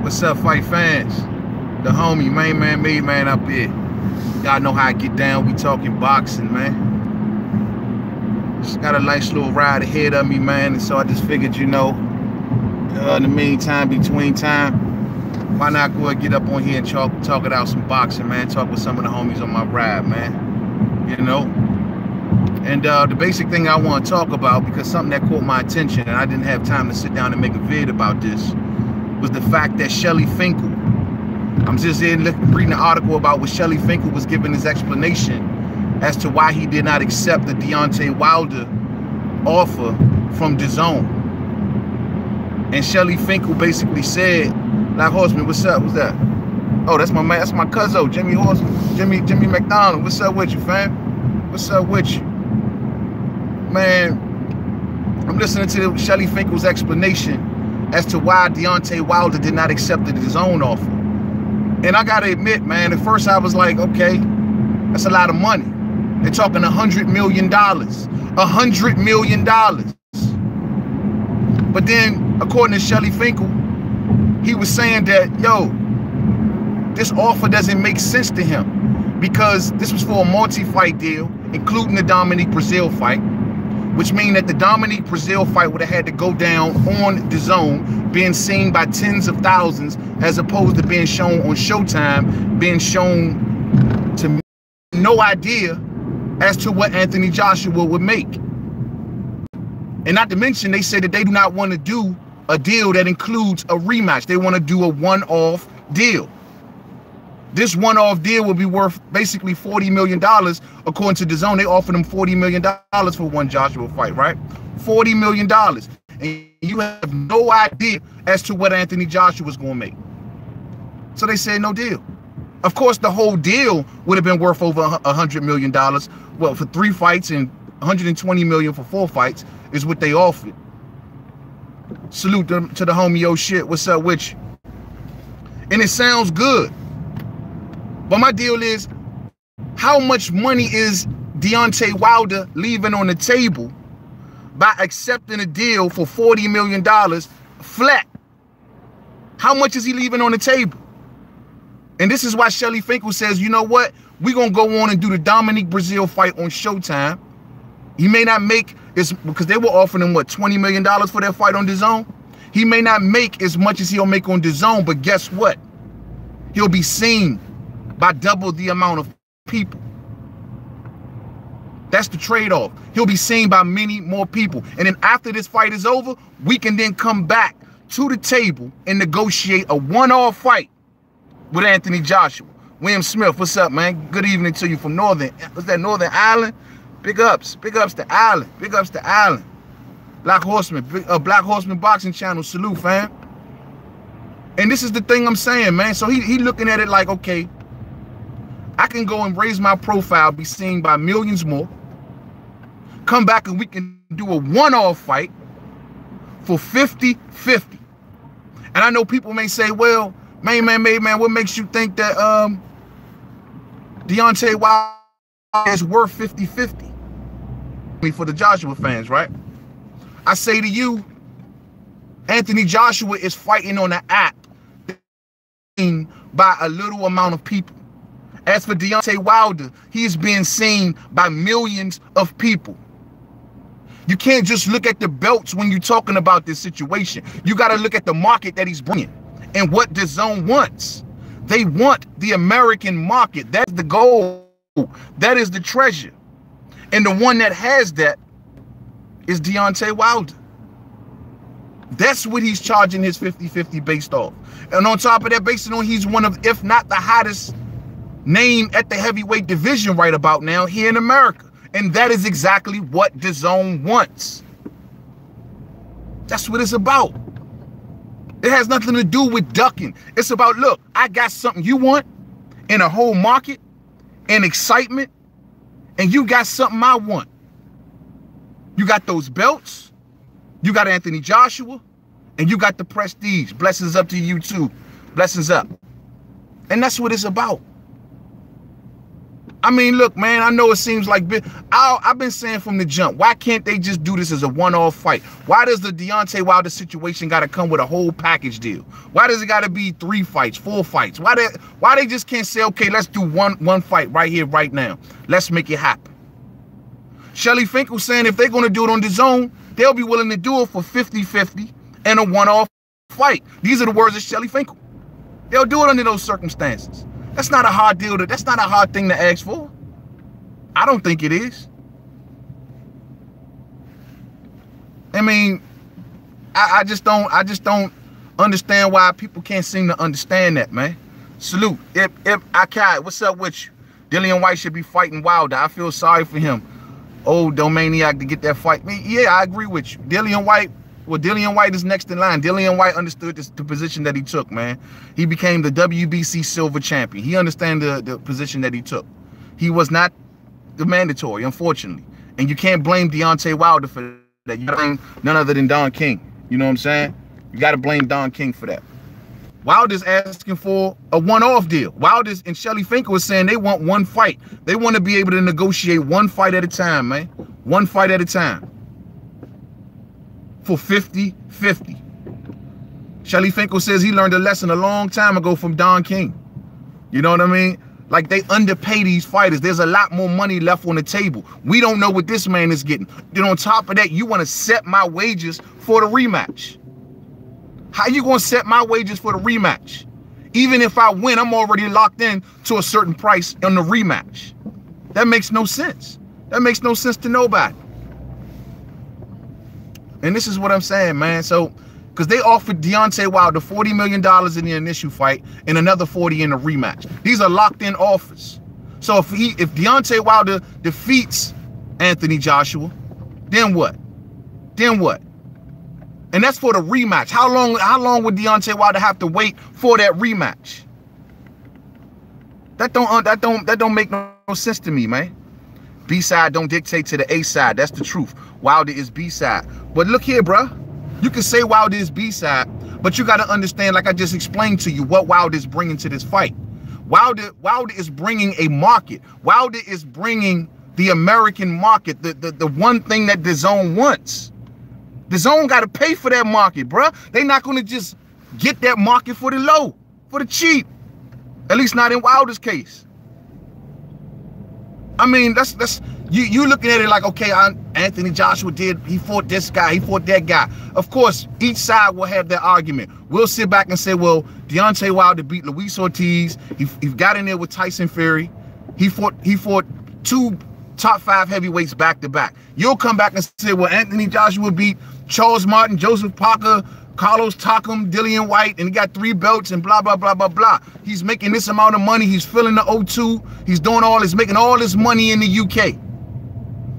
What's up, fight fans? The homie, main man, made man up here. Y'all know how I get down. We talking boxing, man. Just got a nice little ride ahead of me, man. And so I just figured, you know, in the meantime, between time, why not go and get up on here and talk it out some boxing, man. Talk with some of the homies on my ride, man. You know? And the basic thing I want to talk about, because something that caught my attention, and I didn't have time to sit down and make a vid about this, was the fact that Shelly Finkel, I'm just here reading an article about what Shelly Finkel was giving his explanation as to why he did not accept the Deontay Wilder offer from DAZN. And Shelly Finkel basically said, Black Horseman, what's up? What's that? Oh, that's my man, that's my cousin, Jimmy Horseman, Jimmy McDonald. What's up with you, fam? What's up with you? Man, I'm listening to Shelly Finkel's explanation as to why Deontay Wilder did not accept the DAZN offer. And I gotta admit, man, at first I was like, okay, that's a lot of money. They're talking $100 million. $100 million. But then, according to Shelly Finkel, he was saying that, yo, this offer doesn't make sense to him because this was for a multi-fight deal, including the Dominique Brazil fight, which means that the Dominique Brazil fight would have had to go down on DAZN, being seen by tens of thousands, as opposed to being shown on Showtime, being shown to no idea as to what Anthony Joshua would make. And not to mention, they say that they do not want to do a deal that includes a rematch. They want to do a one-off deal. This one-off deal will be worth basically $40 million. According to DAZN, they offered him $40 million for one Joshua fight, right? $40 million. And you have no idea as to what Anthony Joshua was going to make. So they said no deal. Of course, the whole deal would have been worth over $100 million. Well, for 3 fights and $120 million for 4 fights is what they offered. Salute them to the homie, yo shit, what's up with you? And it sounds good. But my deal is, how much money is Deontay Wilder leaving on the table by accepting a deal for $40 million flat? How much is he leaving on the table? And this is why Shelly Finkel says, you know what? We're going to go on and do the Dominique Brazil fight on Showtime. He may not make as, because they were offering him, what, $20 million for that fight on DAZN? He may not make as much as he'll make on DAZN, but guess what? He'll be seen by double the amount of people. That's the trade-off. He'll be seen by many more people. And then after this fight is over, we can then come back to the table and negotiate a one-off fight with Anthony Joshua. William Smith, what's up, man? Good evening to you from Northern. What's that, Northern Ireland? Big ups to Ireland. Big ups to Ireland. Black Horseman, Black Horseman Boxing Channel, salute, fam. And this is the thing I'm saying, man. So he looking at it like, okay, I can go and raise my profile, be seen by millions more, come back and we can do a one-off fight for 50-50. And I know people may say, well, man, what makes you think that Deontay Wilder is worth 50-50? For the Joshua fans, right? I say to you, Anthony Joshua is fighting on an app by a little amount of people. As for Deontay Wilder, he is being seen by millions of people. You can't just look at the belts when you're talking about this situation. You got to look at the market that he's bringing and what DAZN wants. They want the American market. That's the goal. That is the treasure. And the one that has that is Deontay Wilder. That's what he's charging his 50-50 based off. And on top of that, based on he's one of, if not the hottest name at the heavyweight division right about now here in America. And that is exactly what DAZN wants. That's what it's about. It has nothing to do with ducking. It's about, look, I got something you want in a whole market and excitement, and you got something I want. You got those belts, you got Anthony Joshua, and you got the prestige. Blessings up to you too. Blessings up. And that's what it's about. I mean, look, man, I know it seems like I've been saying from the jump, why can't they just do this as a one-off fight? Why does the Deontay Wilder situation got to come with a whole package deal? Why does it got to be 3 fights, 4 fights? Why they just can't say, okay, let's do one fight right here, right now. Let's make it happen. Shelly Finkel saying if they're going to do it on DAZN, they'll be willing to do it for 50-50 and a one-off fight. These are the words of Shelly Finkel. They'll do it under those circumstances. That's not a hard deal. That's not a hard thing to ask for. I don't think it is. I mean, I just don't understand why people can't seem to understand that, man. Salute. If I what's up with you? Dillian White should be fighting Wilder. I feel sorry for him. Old Domaniac to get that fight. I mean, yeah, I agree with you. Dillian White is next in line. Dillian White understood the position that he took, man. He became the WBC silver champion. He understands the position that he took. He was not the mandatory, unfortunately. And you can't blame Deontay Wilder for that. You blame none other than Don King. You know what I'm saying? You got to blame Don King for that. Wilder's asking for a one-off deal. Wilder's and Shelly Finkel was saying they want one fight. They want to be able to negotiate one fight at a time, man. One fight at a time. For 50-50. Shelly Finkel says he learned a lesson a long time ago from Don King. You know what I mean? Like, they underpay these fighters. There's a lot more money left on the table. We don't know what this man is getting. Then on top of that, you want to set my wages for the rematch. How you going to set my wages for the rematch? Even if I win, I'm already locked in to a certain price on the rematch. That makes no sense. That makes no sense to nobody. And this is what I'm saying, man. So, because they offered Deontay Wilder $40 million in the initial fight and another 40 in the rematch. These are locked-in offers. So if Deontay Wilder defeats Anthony Joshua, then what? Then what? And that's for the rematch. How long would Deontay Wilder have to wait for that rematch? That don't make no sense to me, man. B-side don't dictate to the A-side. That's the truth. Wilder is B-side. But look here, bro. You can say Wilder is B-side, but you got to understand, like I just explained to you, what Wilder is bringing to this fight. Wilder is bringing a market. Wilder is bringing the American market, the one thing that DAZN wants. DAZN got to pay for that market, bro. They're not going to just get that market for the low, for the cheap. At least not in Wilder's case. I mean, that's you looking at it like, okay, Anthony Joshua he fought this guy, he fought that guy. Of course, each side will have their argument. We'll sit back and say, well, Deontay Wilder beat Luis Ortiz. He got in there with Tyson Fury. He fought 2 top 5 heavyweights back to back. You'll come back and say, well, Anthony Joshua beat Charles Martin, Joseph Parker, Carlos Takam, Dillian White, and he got 3 belts and blah, blah, blah, blah, blah. He's making this amount of money. He's filling the O2. He's making all this money in the UK.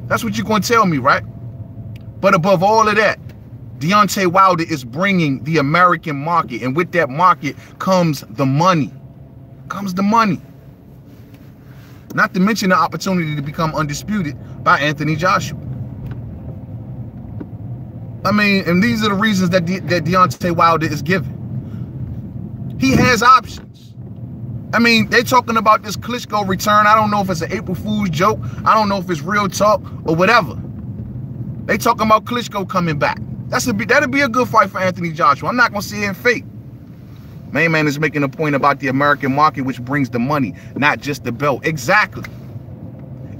That's what you're going to tell me, right? But above all of that, Deontay Wilder is bringing the American market. And with that market comes the money. Comes the money. Not to mention the opportunity to become undisputed by Anthony Joshua. I mean, and these are the reasons that Deontay Wilder is given. He has options. I mean, they're talking about this Klitschko return. I don't know if it's an April Fool's joke. I don't know if it's real talk or whatever. They talking about Klitschko coming back. That'll be a good fight for Anthony Joshua. I'm not going to see it in fake. Main man is making a point about the American market, which brings the money, not just the belt. Exactly.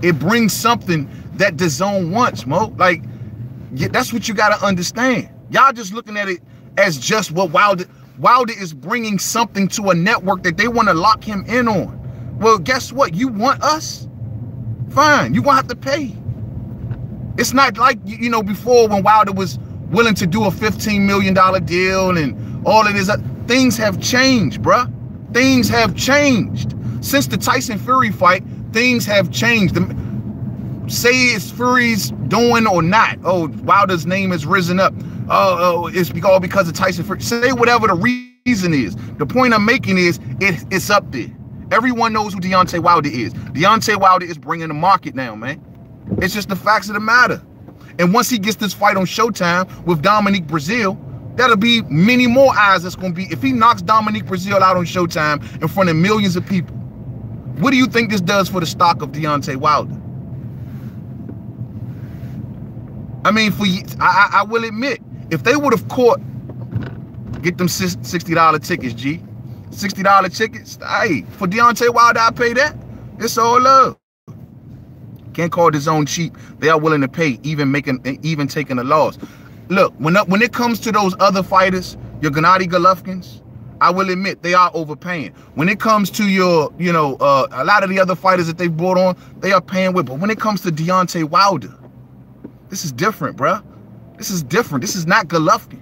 It brings something that DAZN wants, Mo. Like, yeah, that's what you got to understand. Y'all just looking at it as just what Wilder is bringing something to a network that they want to lock him in on. Well, guess what? You want us? Fine. You're going to have to pay. It's not like, you know, before when Wilder was willing to do a $15 million deal and all of this. Things have changed, bruh. Things have changed. Since the Tyson Fury fight, things have changed. Say it's Fury's doing or not. Oh, Wilder's name has risen up. It's all because of Tyson Fury. Say whatever the reason is. The point I'm making is it's up there. Everyone knows who Deontay Wilder is. Deontay Wilder is bringing the market now, man. It's just the facts of the matter. And once he gets this fight on Showtime with Dominique Breazeale, that'll be many more eyes that's going to be. If he knocks Dominique Breazeale out on Showtime in front of millions of people, What do you think this does for the stock of Deontay Wilder? I mean, I will admit, if they would have caught, get them $60 tickets, G. $60 tickets, hey, for Deontay Wilder, I pay that. It's all love. Can't call DAZN cheap. They are willing to pay, even taking a loss. Look, when it comes to those other fighters, your Gennady Golovkins, I will admit they are overpaying. When it comes to your, a lot of the other fighters that they brought on, they are paying with. But when it comes to Deontay Wilder, this is different, bruh. This is different. This is not Golovkin.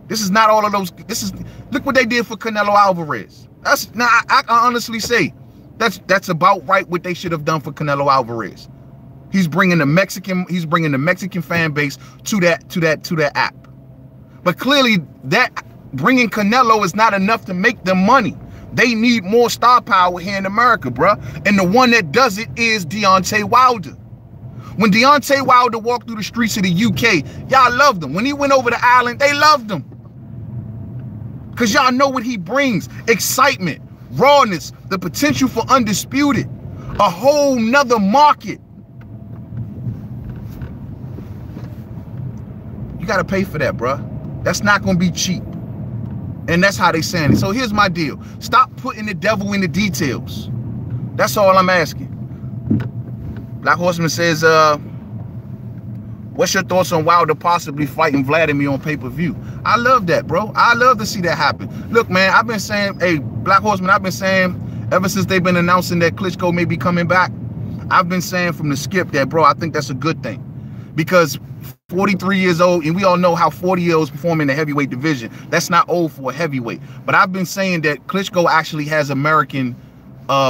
This is not all of those. Look what they did for Canelo Alvarez. I honestly say that's about right what they should have done for Canelo Alvarez. He's bringing the Mexican fan base to that app. But clearly that bringing Canelo is not enough to make them money. They need more star power here in America, bruh. And the one that does it is Deontay Wilder. When Deontay Wilder walked through the streets of the UK, y'all loved him. When he went over the island, they loved him. Because y'all know what he brings. Excitement, rawness, the potential for undisputed. A whole nother market. You got to pay for that, bruh. That's not going to be cheap. And that's how they saying it. So here's my deal. Stop putting the devil in the details. That's all I'm asking. Black Horseman says, what's your thoughts on Wilder possibly fighting Vladimir on pay-per-view? I love that, bro. I love to see that happen. Look, man, I've been saying, hey, Black Horseman, I've been saying ever since they've been announcing that Klitschko may be coming back, I've been saying from the skip that, bro, I think that's a good thing. Because 43 years old, and we all know how 40-year-olds perform in the heavyweight division. That's not old for a heavyweight. But I've been saying that Klitschko actually has American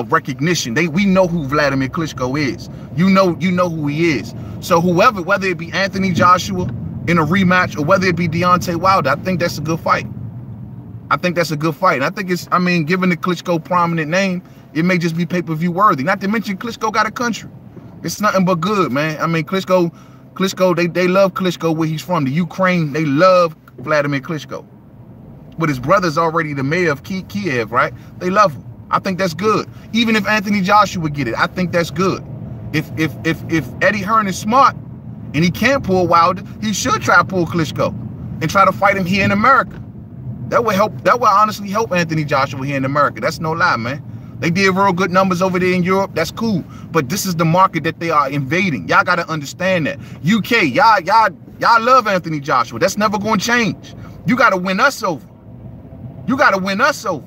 recognition. We know who Vladimir Klitschko is. You know who he is. So whoever, whether it be Anthony Joshua in a rematch or whether it be Deontay Wilder, I think that's a good fight. I think that's a good fight. And I think it's, I mean, given the Klitschko prominent name, it may just be pay-per-view worthy. Not to mention Klitschko got a country. It's nothing but good, man. I mean, Klitschko, they love Klitschko where he's from. The Ukraine, they love Vladimir Klitschko. But his brother's already the mayor of Kiev, right? They love him. I think that's good. Even if Anthony Joshua get it, I think that's good. If Eddie Hearn is smart and he can't pull Wilder, he should try to pull Klitschko and try to fight him here in America. That would help. That would honestly help Anthony Joshua here in America. That's no lie, man. They did real good numbers over there in Europe. That's cool. But this is the market that they are invading. Y'all got to understand that. UK, y'all love Anthony Joshua. That's never going to change. You got to win us over. You got to win us over.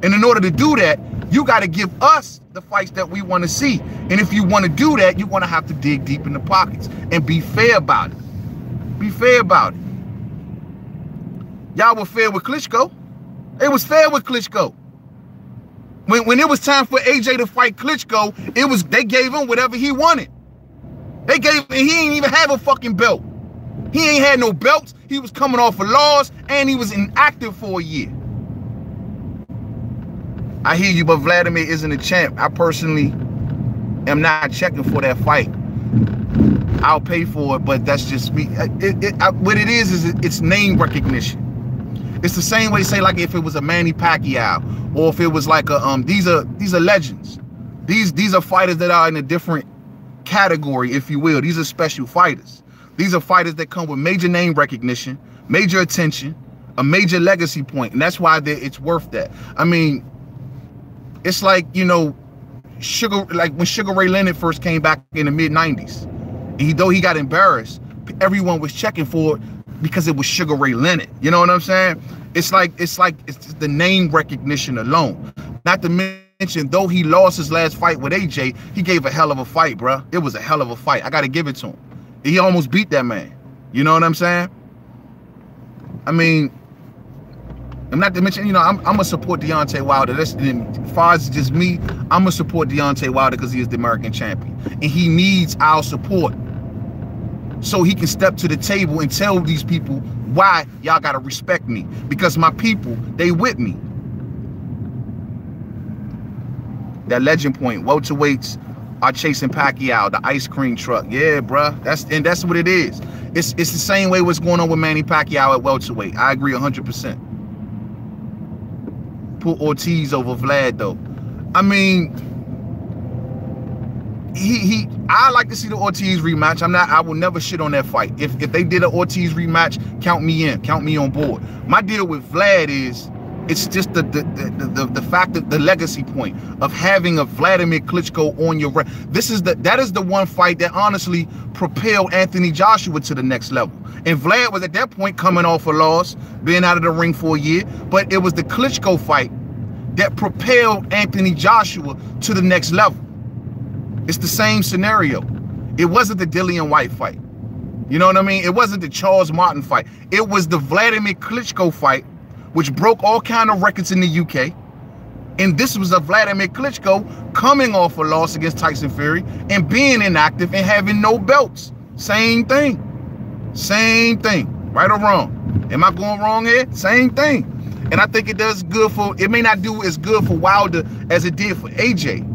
And in order to do that, you got to give us the fights that we want to see. And if you want to do that, you're going to have to dig deep in the pockets and be fair about it. Be fair about it. Y'all were fair with Klitschko. It was fair with Klitschko. When it was time for AJ to fight Klitschko, they gave him whatever he wanted. They gave him, he ain't even have a fucking belt. He ain't had no belts. He was coming off of laws and he was inactive for a year. I hear you, but Vladimir isn't a champ. I personally am not checking for that fight. I'll pay for it, but that's just me. What it is it's name recognition. It's the same way, say, like if it was a Manny Pacquiao, or if it was like a these are legends. These are fighters that are in a different category, if you will. These are special fighters. These are fighters that come with major name recognition, major attention, a major legacy point, and that's why it's worth that. I mean, it's like, you know, like when Sugar Ray Leonard first came back in the mid-90s. Though he got embarrassed, everyone was checking for it because it was Sugar Ray Leonard. You know what I'm saying? It's the name recognition alone. Not to mention, though he lost his last fight with AJ, he gave a hell of a fight, bro. It was a hell of a fight. I got to give it to him. He almost beat that man. You know what I'm saying? I mean, and not to mention, you know, I'm going to support Deontay Wilder. As far as just me, I'm going to support Deontay Wilder because he is the American champion. And he needs our support so he can step to the table and tell these people why y'all got to respect me. Because my people, they with me. That legend point, welterweights are chasing Pacquiao, the ice cream truck. Yeah, bruh. That's what it is. It's the same way what's going on with Manny Pacquiao at welterweight. I agree 100%. Put Ortiz over Vlad, though. I mean, I like to see the Ortiz rematch. I will never shit on that fight. If they did an Ortiz rematch, count me in, count me on board. My deal with Vlad is, it's just the fact that the legacy point of having a Vladimir Klitschko on your that is the one fight that honestly propelled Anthony Joshua to the next level. And Vlad was at that point coming off a loss, being out of the ring for a year, but it was the Klitschko fight that propelled Anthony Joshua to the next level. It's the same scenario. It wasn't the Dillian White fight. You know what I mean? It wasn't the Charles Martin fight. It was the Vladimir Klitschko fight, which broke all kind of records in the UK. And this was a Vladimir Klitschko coming off a loss against Tyson Fury and being inactive and having no belts. Same thing. Same thing. Right or wrong? Am I going wrong here? Same thing. And I think it does good for, it may not do as good for Wilder as it did for AJ.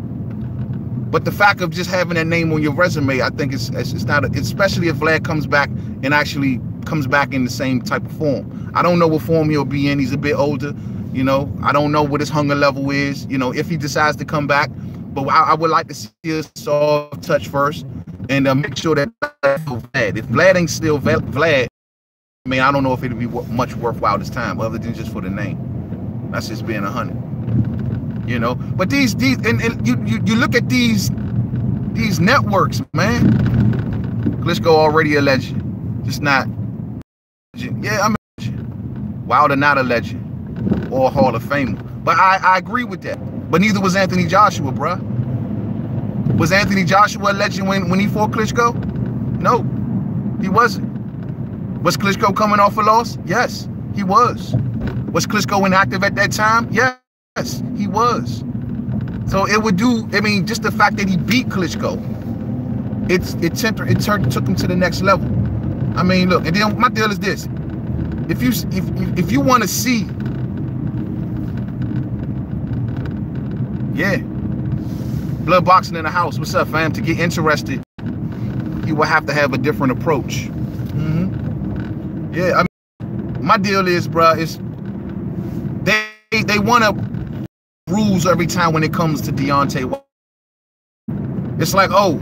But the fact of just having that name on your resume, I think it's not, especially if Vlad comes back and actually comes back in the same type of form. I don't know what form he'll be in. He's a bit older, you know. I don't know what his hunger level is, you know, if he decides to come back. But I would like to see a soft touch first and make sure that Vlad, if Vlad ain't still Vlad, I mean, I don't know if it'd be much worthwhile this time, other than just for the name. That's just being 100. You know, but these and you look at these networks, man. Klitschko already a legend, just not. Yeah, I'm a legend. Wilder not a legend or a Hall of Famer. But I agree with that. But neither was Anthony Joshua, bruh. Was Anthony Joshua a legend when he fought Klitschko? No, he wasn't. Was Klitschko coming off a loss? Yes, he was. Was Klitschko inactive at that time? Yes. Yes, he was. So it would do, I mean, just the fact that he beat Klitschko, it took him to the next level. I mean, look, and then my deal is this. If you want to see, yeah, blood boxing in the house, what's up, fam? To get interested, you will have to have a different approach. Yeah, I mean, my deal is, bruh, is they want to rules every time when it comes to Deontay. It's like, oh,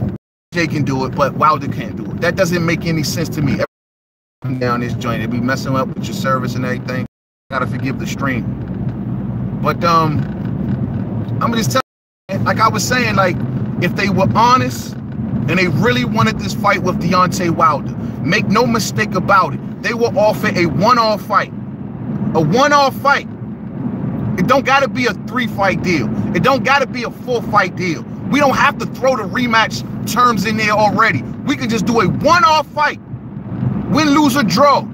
Jay can do it, but Wilder can't do it. That doesn't make any sense to me. Every down this joint, they be messing up with your service and everything. Gotta forgive the stream. But I'm gonna just tell you, like I was saying, like if they were honest and they really wanted this fight with Deontay Wilder, make no mistake about it, they will offer a one-off fight. A one-off fight. It don't got to be a 3-fight deal. It don't got to be a 4-fight deal. We don't have to throw the rematch terms in there already. We can just do a one-off fight. Win, lose, or draw.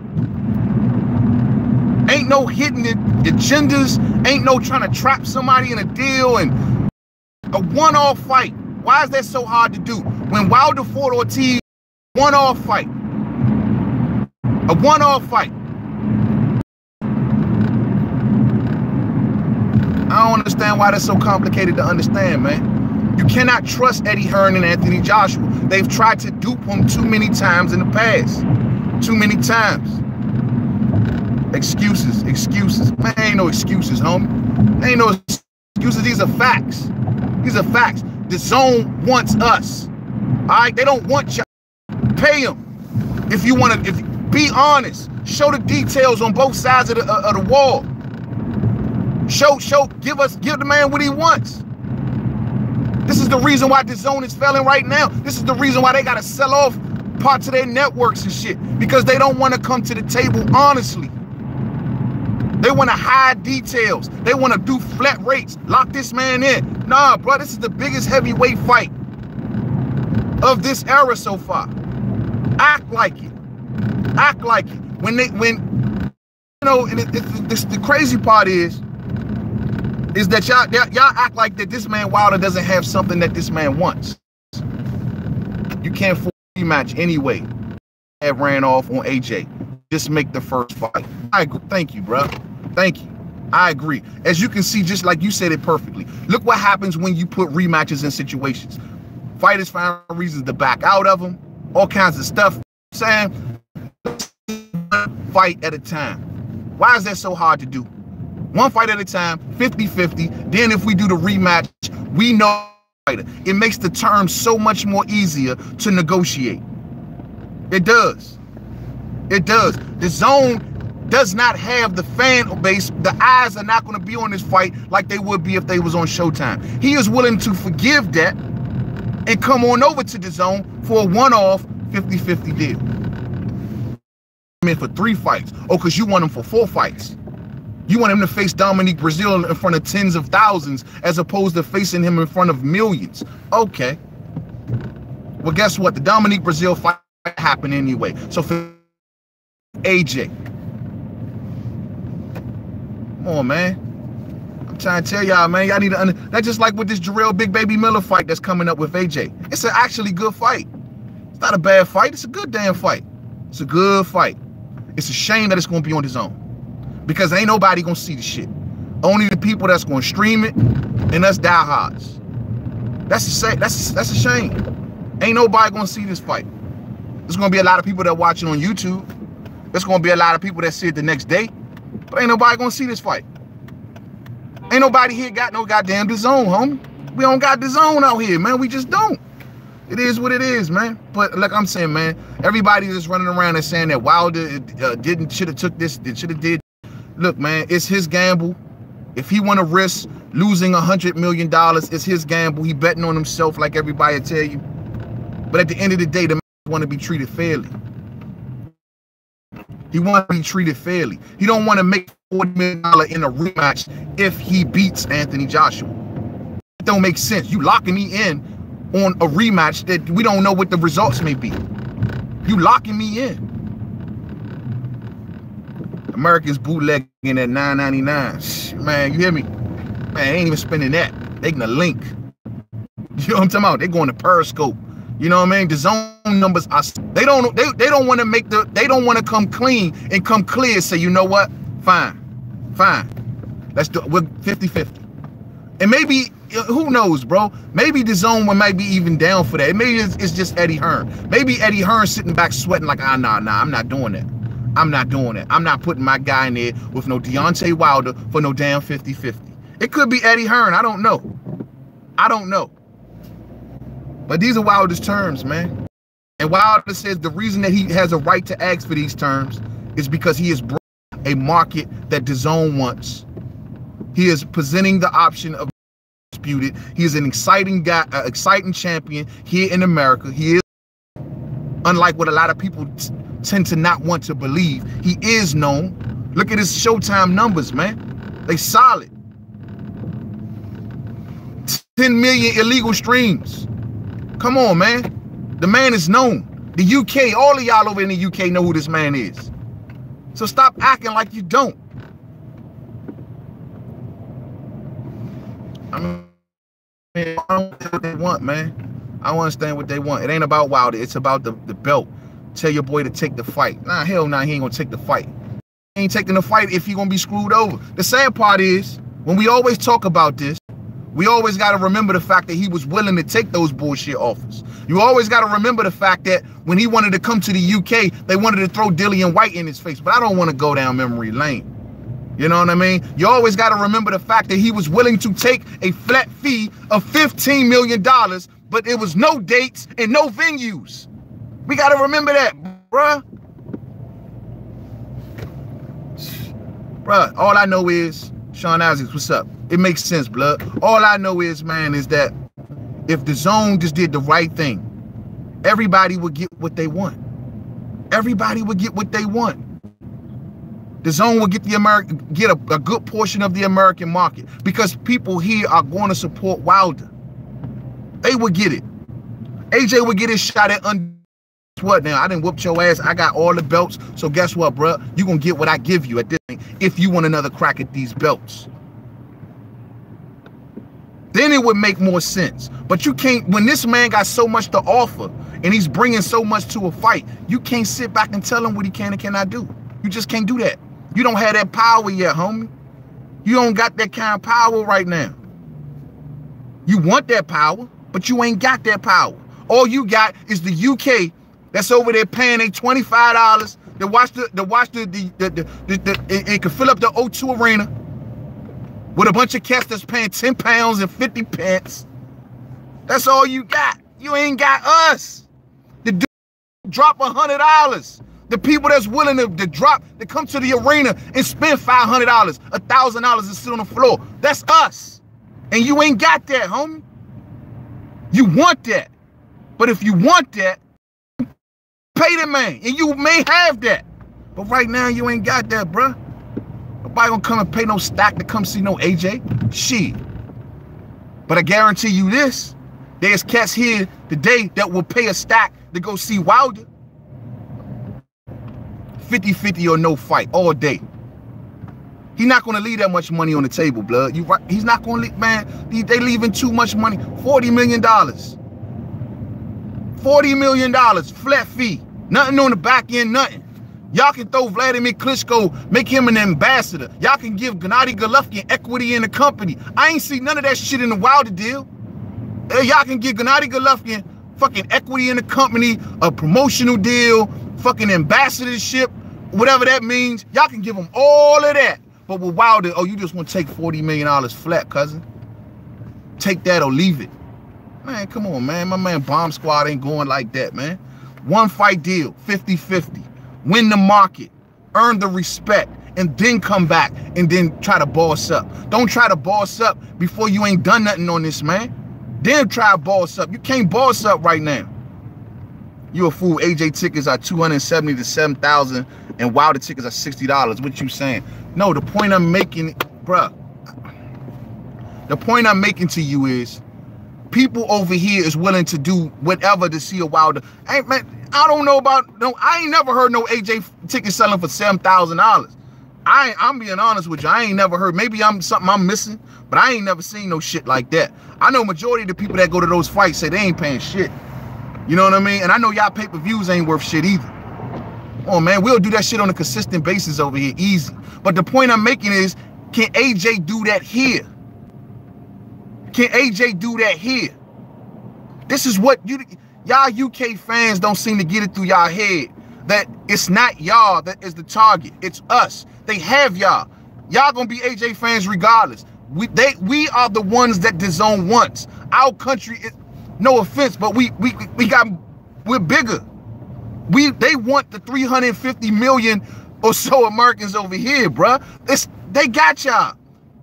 Ain't no hidden agendas. Ain't no trying to trap somebody in a deal. And a one-off fight. Why is that so hard to do? When Wilder fought Ortiz, one-off fight. A one-off fight. I don't understand why that's so complicated to understand, man. You cannot trust Eddie Hearn and Anthony Joshua. They've tried to dupe him too many times in the past. Too many times. Excuses, excuses. Man, ain't no excuses, homie. Ain't no excuses. These are facts. These are facts. The DAZN wants us. All right? They don't want you. Pay them. If you want to, be honest. Show the details on both sides of the wall. Give the man what he wants. This is the reason why DAZN is failing right now. This is the reason why they got to sell off parts of their networks and shit, because they don't want to come to the table honestly. They want to hide details. They want to do flat rates, lock this man in. Nah, bro, this is the biggest heavyweight fight of this era so far. Act like it. Act like it. When you know, and the crazy part is that y'all act like that this man Wilder doesn't have something that this man wants. You can't force a rematch anyway. Have ran off on AJ. Just make the first fight. I agree. Thank you, bro. Thank you. I agree. As you can see, just like you said it perfectly. Look what happens when you put rematches in situations. Fighters find reasons to back out of them. All kinds of stuff. Saying, fight at a time. Why is that so hard to do? One fight at a time, 50-50. Then if we do the rematch, we know fighter. It makes the terms so much more easier to negotiate. It does. It does. DAZN does not have the fan base. The eyes are not going to be on this fight like they would be if they was on Showtime. He is willing to forgive that and come on over to DAZN for a one-off 50-50 deal. I mean, for 3 fights. Oh, because you want him for 4 fights. You want him to face Dominique Brazil in front of tens of thousands as opposed to facing him in front of millions. Okay. Well, guess what? The Dominique Brazil fight happened anyway. So for AJ, come on, man. I'm trying to tell y'all, man. Y'all need to that's just like with this Jarrell Big Baby Miller fight that's coming up with AJ. It's an actually good fight. It's not a bad fight. It's a good damn fight. It's a good fight. It's a shame that it's going to be on DAZN. Because ain't nobody gonna see the shit. Only the people that's gonna stream it and us diehards. That's a shame. Ain't nobody gonna see this fight. There's gonna be a lot of people that watch it on YouTube. There's gonna be a lot of people that see it the next day. But ain't nobody gonna see this fight. Ain't nobody here got no goddamn DAZN, homie. We don't got DAZN out here, man. We just don't. It is what it is, man. But like I'm saying, man, everybody that's running around and saying that Wilder should have took this, it should have did. Look, man, it's his gamble. If he want to risk losing $100 million, it's his gamble. He betting on himself like everybody tell you. But at the end of the day, the man want to be treated fairly. He want to be treated fairly. He don't want to make $40 million in a rematch if he beats Anthony Joshua. It don't make sense. You locking me in on a rematch that we don't know what the results may be. You locking me in. Americans bootlegging at $9.99. Man, you hear me? Man, they ain't even spending that. They gonna link. You know what I'm talking about? They going to Periscope. You know what I mean? The zone numbers are they don't want to make they don't want to come clean and come clear. Say, you know what? Fine. Let's do it. We're 50-50. And maybe, who knows, bro? Maybe the zone one might be even down for that. Maybe it's just Eddie Hearn. Maybe Eddie Hearn sitting back sweating like, nah, I'm not doing that. I'm not doing it. I'm not putting my guy in there with no Deontay Wilder for no damn 50-50. It could be Eddie Hearn. I don't know. But these are Wilder's terms, man. And Wilder says the reason that he has a right to ask for these terms is because he has brought a market that DAZN wants. He is presenting the option of disputed. He is an exciting guy, exciting champion here in America. He is, unlike what a lot of people tend to not want to believe, he is known. Look at his Showtime numbers, man. They solid. 10 million illegal streams. Come on, man. The man is known. The UK, all of y'all over in the UK know who this man is. So stop acting like you don't. I mean, I don't understand what they want, man. I don't understand what they want. It ain't about Wilder. It's about the belt. Tell your boy to take the fight. Nah, hell nah, he ain't gonna take the fight. He ain't taking the fight if he gonna be screwed over. The sad part is, when we always talk about this, we always gotta remember the fact that he was willing to take those bullshit offers. You always gotta remember the fact that when he wanted to come to the UK, they wanted to throw Dillian White in his face. But I don't want to go down memory lane. You know what I mean? You always gotta remember the fact that he was willing to take a flat fee of $15 million, but it was no dates and no venues. We got to remember that, bruh. Bruh, all I know is, Sean Isaacs, what's up? It makes sense, blood. All I know is, man, is that if DAZN just did the right thing, everybody would get what they want. Everybody would get what they want. DAZN will get a good portion of the American market because people here are going to support Wilder. They would get it. AJ would get his shot at what now? I didn't whoop your ass. I got all the belts. So guess what, bro? You're going to get what I give you at this point if you want another crack at these belts. Then it would make more sense. But you can't, when this man got so much to offer and he's bringing so much to a fight, you can't sit back and tell him what he can and cannot do. You just can't do that. You don't have that power yet, homie. You don't got that kind of power right now. You want that power, but you ain't got that power. All you got is the UK that's over there paying they $25 to watch it can fill up the O2 Arena with a bunch of cats that's paying 10 pounds and 50 pence. That's all you got. You ain't got us. The dude drop $100. The people that's willing to drop, to come to the arena and spend $500, $1,000 and sit on the floor. That's us. And you ain't got that, homie. You want that. But if you want that, pay the man. And you may have that. But right now, you ain't got that, bruh. Nobody gonna come and pay no stack to come see no AJ. Shit. But I guarantee you this. There's cats here today that will pay a stack to go see Wilder. 50-50 or no fight all day. He's not going to leave that much money on the table, blood. You right? He's not going to leave, man. They leaving too much money. $40 million. $40 million flat fee. Nothing on the back end, nothing. Y'all can throw Vladimir Klitschko, make him an ambassador. Y'all can give Gennady Golovkin equity in the company. I ain't see none of that shit in the Wilder deal. Y'all can give Gennady Golovkin fucking equity in the company, a promotional deal, fucking ambassadorship, whatever that means. Y'all can give him all of that. But with Wilder, oh, you just want to take $40 million flat, cousin. Take that or leave it. Man, come on, man. My man Bomb Squad ain't going like that, man. One fight deal, 50-50. Win the market, earn the respect, and then come back and then try to boss up. Don't try to boss up before you ain't done nothing on this, man. Then try to boss up. You can't boss up right now. You a fool. AJ tickets are $270 to $7,000 and Wilder tickets are $60. What you saying? No, the point I'm making, bruh. The point I'm making to you is people over here is willing to do whatever to see a Wilder. Hey, man, I don't know about, no, I ain't never heard no AJ ticket selling for $7,000. I'm being honest with you. I ain't never heard. Maybe something I'm missing, but I ain't never seen no shit like that. I know majority of the people that go to those fights say they ain't paying shit. You know what I mean? And I know y'all pay-per-views ain't worth shit either. Oh, man, we'll do that shit on a consistent basis over here, easy. But the point I'm making is, can AJ do that here? Can AJ do that here? This is what y'all UK fans don't seem to get it through y'all head. That it's not y'all that is the target. It's us. They have y'all. Y'all gonna be AJ fans regardless. We are the ones that DAZN wants. Our country is, no offense, but we're bigger. They want the 350 million or so Americans over here, bruh. They got y'all.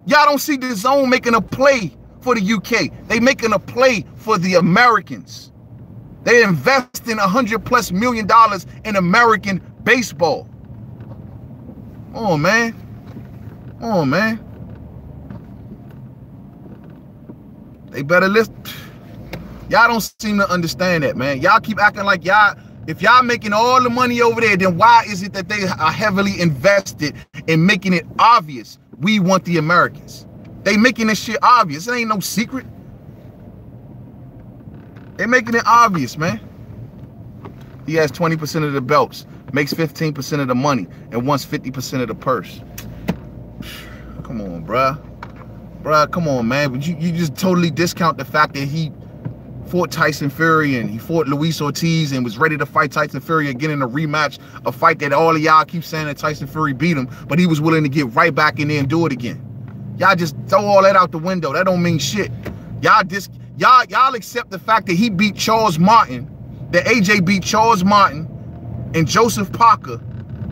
Y'all don't see DAZN making a play for the UK. They making a play for the Americans. They investing $100+ million in American baseball. Oh man. Oh man. They better listen. Y'all don't seem to understand that, man. Y'all keep acting like y'all, if y'all making all the money over there, then why is it that they are heavily invested in making it obvious we want the Americans? They making this shit obvious. It ain't no secret. They making it obvious, man. He has 20% of the belts, makes 15% of the money, and wants 50% of the purse. Come on, bruh. Bruh, come on, man. But you just totally discount the fact that he fought Tyson Fury and he fought Luis Ortiz and was ready to fight Tyson Fury again in a rematch, a fight that all of y'all keep saying that Tyson Fury beat him, but he was willing to get right back in there and do it again. Y'all just throw all that out the window. That don't mean shit. Y'all accept the fact that he beat Charles Martin, that AJ beat Charles Martin and Joseph Parker.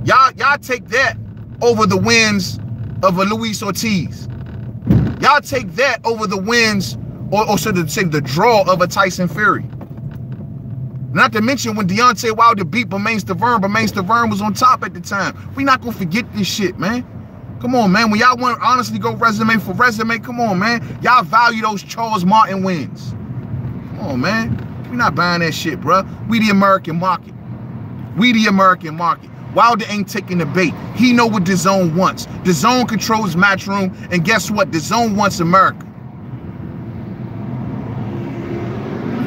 Y'all take that over the wins of a Luis Ortiz. Y'all take that over the wins, or should I say the draw of a Tyson Fury. Not to mention when Deontay Wilder beat Bermane Stiverne was on top at the time. We not gonna forget this shit, man. Come on, man. When y'all want to honestly go resume for resume, come on, man. Y'all value those Charles Martin wins. Come on, man. We're not buying that shit, bruh. We the American market. We the American market. Wilder ain't taking the bait. He know what DAZN wants. DAZN controls Matchroom, and guess what? DAZN wants America.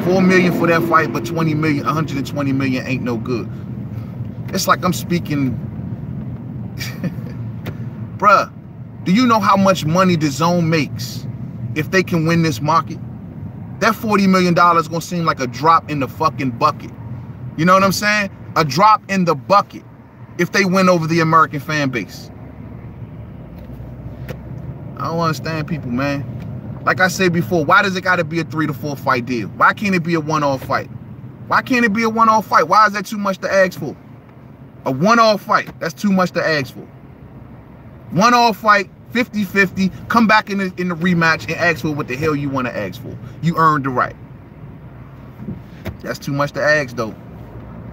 $4 million for that fight, but $20 million, $120 million ain't no good. It's like I'm speaking. Bruh, do you know how much money DAZN makes if they can win this market? That $40 million is gonna seem like a drop in the fucking bucket. You know what I'm saying? A drop in the bucket if they win over the American fan base. I don't understand people, man. Like I said before, why does it got to be a 3 to 4 fight deal? Why can't it be a one-off fight? Why can't it be a one-off fight? Why is that too much to ask for? A one-off fight, that's too much to ask for. One-off fight, 50-50, come back in the rematch and ask for what the hell you want to ask for. You earned the right. That's too much to ask, though.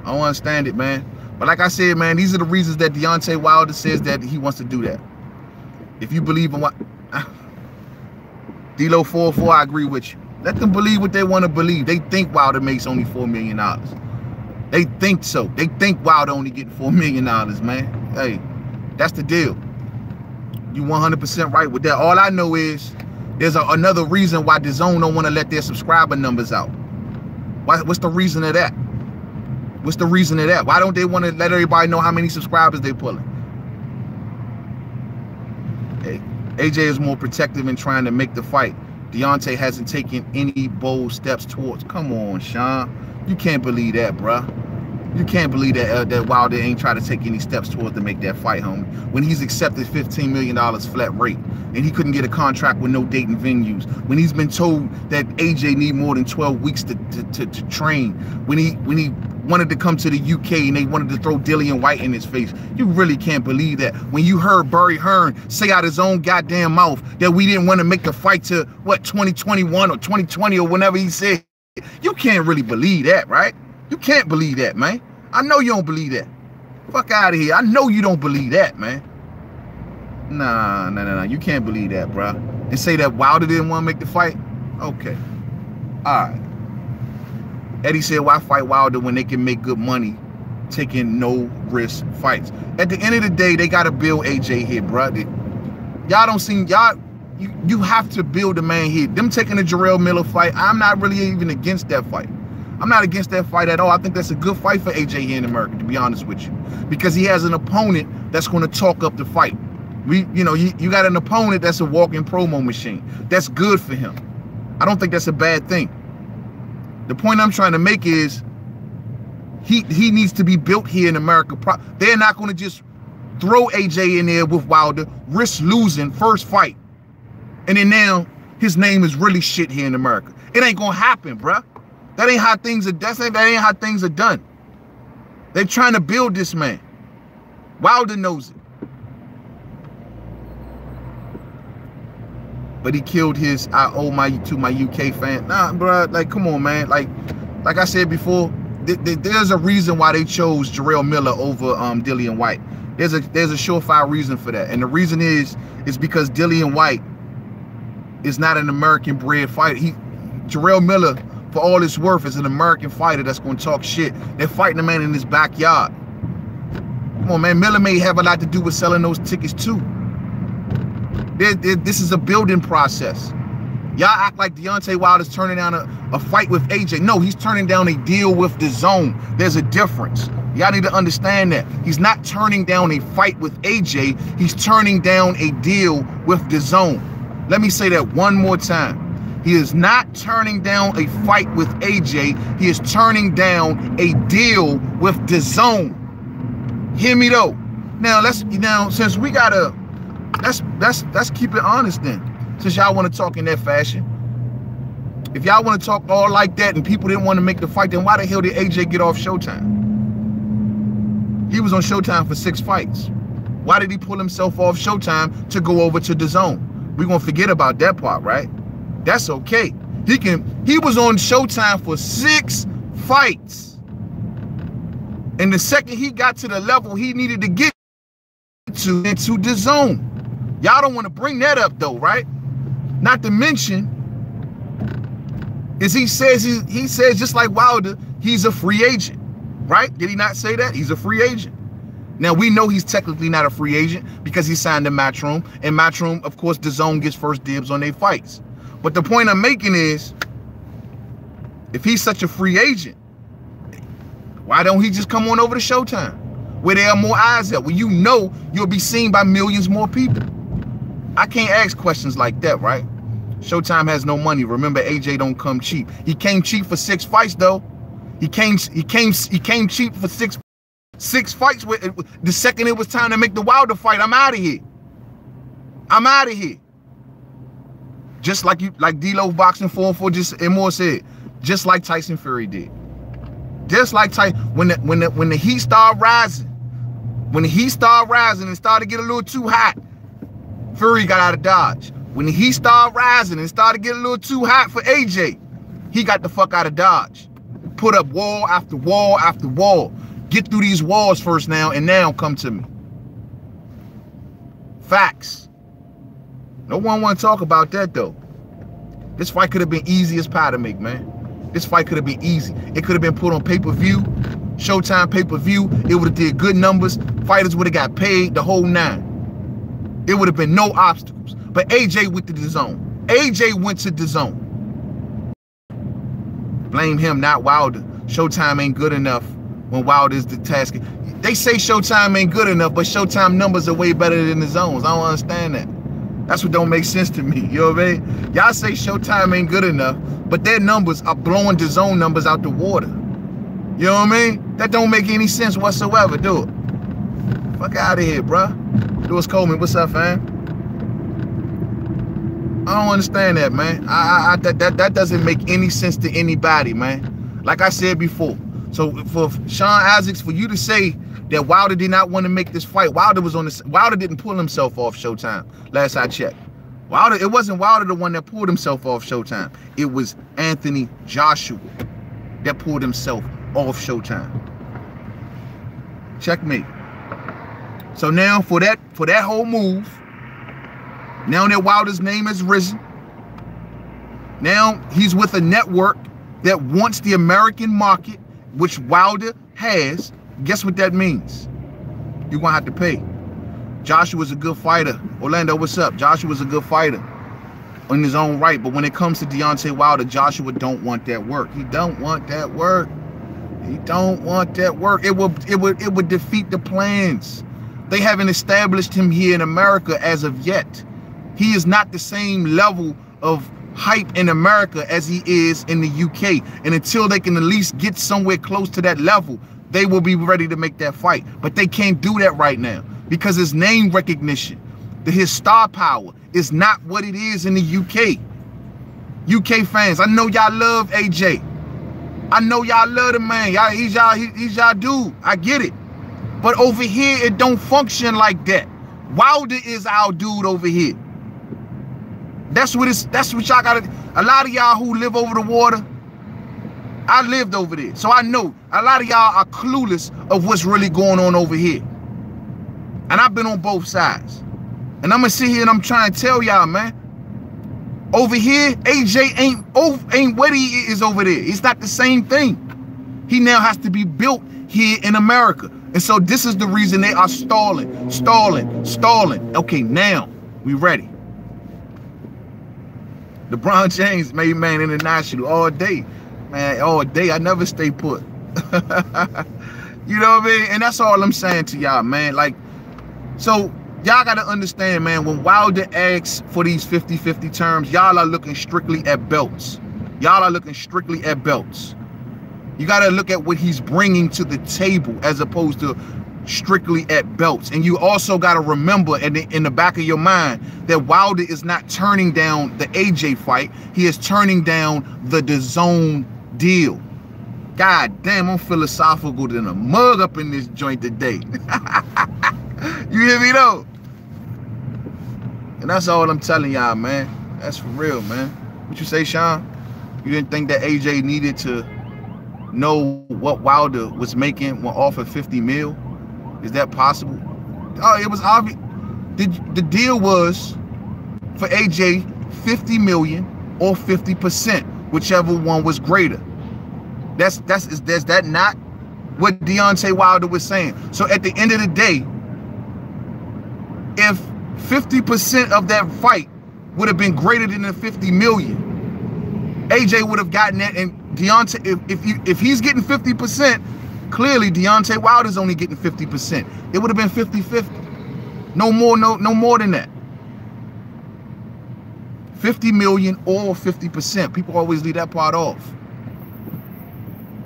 I don't understand it, man. But like I said, man, these are the reasons that Deontay Wilder says that he wants to do that. If you believe in what... D-Lo 4-4, I agree with you. Let them believe what they want to believe. They think Wilder makes only $4 million. They think so. They think Wilder only getting $4 million, man. Hey, that's the deal. You 100% right with that. All I know is there's another reason why DAZN don't want to let their subscriber numbers out. What's the reason of that? What's the reason of that? Why don't they want to let everybody know how many subscribers they pulling? Hey, AJ is more protective in trying to make the fight. Deontay hasn't taken any bold steps towards. Come on, Sean. You can't believe that, bruh. You can't believe that that Wilder ain't trying to take any steps towards to make that fight, homie. When he's accepted $15 million flat rate and he couldn't get a contract with no date and venues. When he's been told that AJ need more than 12 weeks to train. When he wanted to come to the UK and they wanted to throw Dillian White in his face. You really can't believe that. When you heard Barry Hearn say out his own goddamn mouth that we didn't want to make the fight to, what, 2021 or 2020 or whenever he said, you can't really believe that, right? You can't believe that, man. I know you don't believe that. Fuck out of here. I know you don't believe that, man. Nah. You can't believe that, bro. And say that Wilder didn't want to make the fight? Okay. All right. Eddie said, why fight Wilder when they can make good money taking no-risk fights? At the end of the day, they got to build AJ here, bro. Y'all don't see... You have to build a man here. Them taking the Jarrell Miller fight, I'm not really even against that fight. I'm not against that fight at all. I think that's a good fight for AJ here in America, to be honest with you. Because he has an opponent that's going to talk up the fight. You got an opponent that's a walking promo machine. That's good for him. I don't think that's a bad thing. The point I'm trying to make is he needs to be built here in America. They're not going to just throw AJ in there with Wilder, risk losing first fight. And then now his name is really shit here in America. It ain't gonna happen, bruh. That ain't how things are. That ain't how things are done. They're trying to build this man. Wilder knows it, but he killed his. I owe to my UK fan. Nah, bruh. Like, come on, man. Like I said before, there's a reason why they chose Jarrell Miller over Dillian White. There's a surefire reason for that, and the reason is because Dillian White is not an American-bred fighter. Jarrell Miller, for all his worth, is an American fighter that's going to talk shit. They're fighting a man in his backyard. Come on, man. Miller may have a lot to do with selling those tickets, too. This is a building process. Y'all act like Deontay Wilder's turning down a fight with AJ. No, he's turning down a deal with DAZN. There's a difference. Y'all need to understand that. He's not turning down a fight with AJ. He's turning down a deal with DAZN. Let me say that one more time. He is not turning down a fight with AJ. He is turning down a deal with DAZN. Hear me though. Now since we gotta let's keep it honest then. Since y'all want to talk in that fashion. If y'all want to talk all like that and people didn't want to make the fight, then why the hell did AJ get off Showtime? He was on Showtime for 6 fights. Why did he pull himself off Showtime to go over to DAZN? We're gonna forget about that part, right? That's okay. He was on Showtime for 6 fights. And the second he got to the level he needed to get to into DAZN. Y'all don't want to bring that up though, right? Not to mention, is he says just like Wilder, he's a free agent, right? Did he not say that? He's a free agent. Now, we know he's technically not a free agent because he signed to Matchroom. And Matchroom, of course, DAZN gets first dibs on their fights. But the point I'm making is, if he's such a free agent, why don't he just come on over to Showtime, where there are more eyes at, where you know you'll be seen by millions more people? I can't ask questions like that, right? Showtime has no money. Remember, AJ don't come cheap. He came cheap for 6 fights, though. He came cheap for 6 fights. The second it was time to make the Wilder fight, I'm out of here. I'm out of here. Just like D-Lo Boxing 4-4 just and more said, just like Tyson Fury did. Just like Tyson, when the heat started rising, and started to get a little too hot, Fury got out of Dodge. When the heat started rising and started to get a little too hot for AJ, he got the fuck out of Dodge. Put up wall after wall after wall. Get through these walls first now, and now come to me. Facts. No one want to talk about that though. This fight could have been easy as pie to make, man. This fight could have been easy. It could have been put on pay-per-view, Showtime pay-per-view. It would have did good numbers. Fighters would have got paid the whole 9. It would have been no obstacles. But AJ went to DAZN. AJ went to DAZN. Blame him, not Wilder. Showtime ain't good enough when Wilder's the task. They say Showtime ain't good enough, but Showtime numbers are way better than the Zones. I don't understand that. That's what don't make sense to me. You know what I mean? Y'all say Showtime ain't good enough, but their numbers are blowing the DAZN numbers out the water. You know what I mean? That don't make any sense whatsoever, do it. Fuck out of here, bruh. Lewis Coleman, what's up, fam? I don't understand that, man. That doesn't make any sense to anybody, man. Like I said before. So for Sean Isaacs, for you to say that Wilder did not want to make this fight, Wilder didn't pull himself off Showtime. Last I checked, it wasn't Wilder the one that pulled himself off Showtime. It was Anthony Joshua that pulled himself off Showtime. Checkmate. So now for that whole move, now that Wilder's name has risen, now he's with a network that wants the American market, which Wilder has. Guess what that means? You're gonna have to pay. Joshua's a good fighter. Orlando, what's up? Joshua's a good fighter in his own right, but when it comes to Deontay Wilder, Joshua don't want that work. He don't want that work. He don't want that work. It would defeat the plans. They haven't established him here in America as of yet. He is not the same level of hype in America as he is in the UK. And until they can at least get somewhere close to that level, they will be ready to make that fight. But they can't do that right now because his name recognition, his star power is not what it is in the UK. UK fans, I know y'all love AJ. I know y'all love the man. He's y'all dude. I get it. But over here, it don't function like that. Wilder is our dude over here. That's what y'all gotta. A lot of y'all who live over the water, I lived over there. So I know a lot of y'all are clueless of what's really going on over here. And I've been on both sides. And I'm gonna sit here and I'm trying to tell y'all, man. Over here, AJ ain't what he is over there. It's not the same thing. He now has to be built here in America. And so this is the reason they are stalling. Okay, now we ready. LeBron James made man international all day. Man, all day. I never stay put. You know what I mean? And that's all I'm saying to y'all, man. Like, so y'all got to understand, man, when Wilder asks for these 50-50 terms, y'all are looking strictly at belts. Y'all are looking strictly at belts. You got to look at what he's bringing to the table as opposed to strictly at belts. And you also got to remember in the back of your mind that Wilder is not turning down the AJ fight. He is turning down the DAZN deal. God damn, I'm philosophical than a mug up in this joint today. You hear me though? And that's all I'm telling y'all, man. That's for real, man. What you say, Sean? You didn't think that AJ needed to know what Wilder was making when offered 50 mil? Is that possible? Oh, it was obvious. The deal was for AJ 50 million or 50%, whichever one was greater. Is that not what Deontay Wilder was saying? So at the end of the day, if 50% of that fight would have been greater than the 50 million, AJ would have gotten that, and Deontay, if he's getting 50%, clearly Deontay Wilder's only getting 50%. It would have been 50-50. No more than that. 50 million or 50%. People always leave that part off.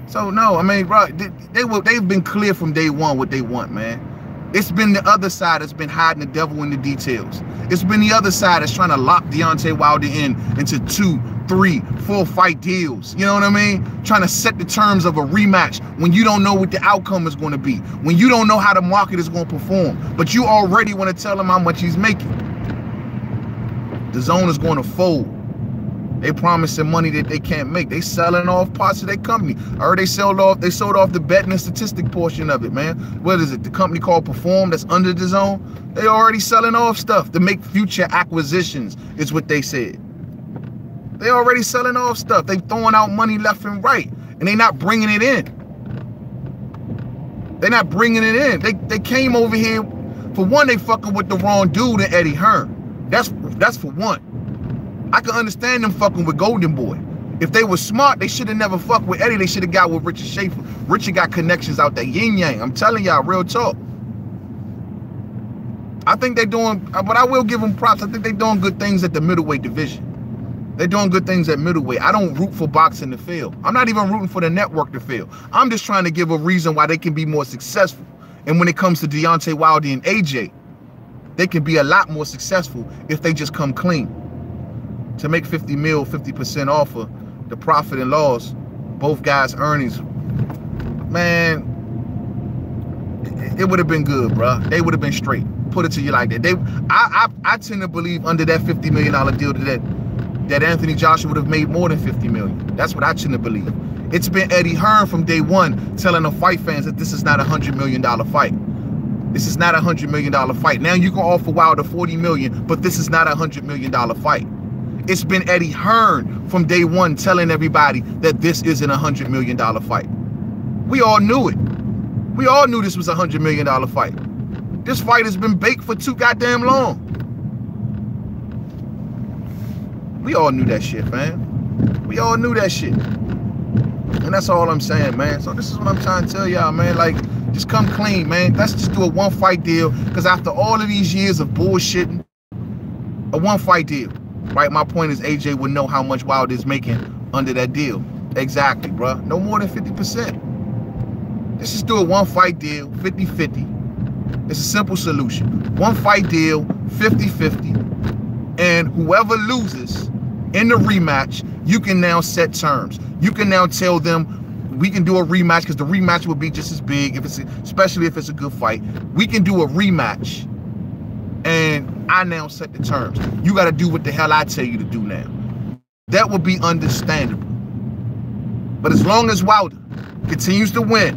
So no, I mean, bro, they've been clear from day one what they want, man. It's been the other side that's been hiding the devil in the details. It's been the other side that's trying to lock Deontay Wilder into 2, 3, 4 fight deals. You know what I mean? Trying to set the terms of a rematch when you don't know what the outcome is going to be. When you don't know how the market is going to perform. But you already want to tell him how much he's making. DAZN is going to fold. They promising money that they can't make. They selling off parts of their company. I heard they sold off the betting and statistic portion of it, man. What is it? The company called Perform that's under DAZN. They already selling off stuff to make future acquisitions, is what they said. They already selling off stuff. They throwing out money left and right, and they not bringing it in. They're not bringing it in. They came over here. For one, they fucking with the wrong dude and Eddie Hearn. That's for one. I can understand them fucking with Golden Boy. If they were smart, they should have never fucked with Eddie. They should have got with Richard Schaefer. Richard got connections out there, yin yang. I'm telling y'all, real talk. I think they're doing, but I will give them props. I think they're doing good things at the middleweight division. They're doing good things at middleweight. I don't root for boxing to fail. I'm not even rooting for the network to fail. I'm just trying to give a reason why they can be more successful. And when it comes to Deontay Wilder and AJ, they can be a lot more successful if they just come clean. To make 50 mil, 50% off of the profit and loss, both guys' earnings, man, it would have been good, bro. They would have been straight. Put it to you like that. I tend to believe under that $50 million deal that Anthony Joshua would have made more than 50 million. That's what I tend to believe. It's been Eddie Hearn from day one telling the fight fans that this is not a $100 million fight. This is not a $100 million fight. Now you can offer Wilder 40 million, but this is not a $100 million fight. It's been Eddie Hearn from day one telling everybody that this isn't a $100 million fight. We all knew it. We all knew this was a $100 million fight. This fight has been baked for too goddamn long. We all knew that shit, man. We all knew that shit. And that's all I'm saying, man. So this is what I'm trying to tell y'all, man. Like, just come clean, man. Let's just do a one-fight deal. Because after all of these years of bullshitting, a one-fight deal. Right, my point is AJ would know how much Wilder is making under that deal. Exactly, bro. No more than 50%. Let's just do a one-fight deal, 50-50. It's a simple solution. One-fight deal, 50-50. And whoever loses in the rematch, you can now set terms. You can now tell them we can do a rematch because the rematch will be just as big, especially if it's a good fight. We can do a rematch. And I now set the terms. You got to do what the hell I tell you to do now. That would be understandable. But as long as Wilder continues to win,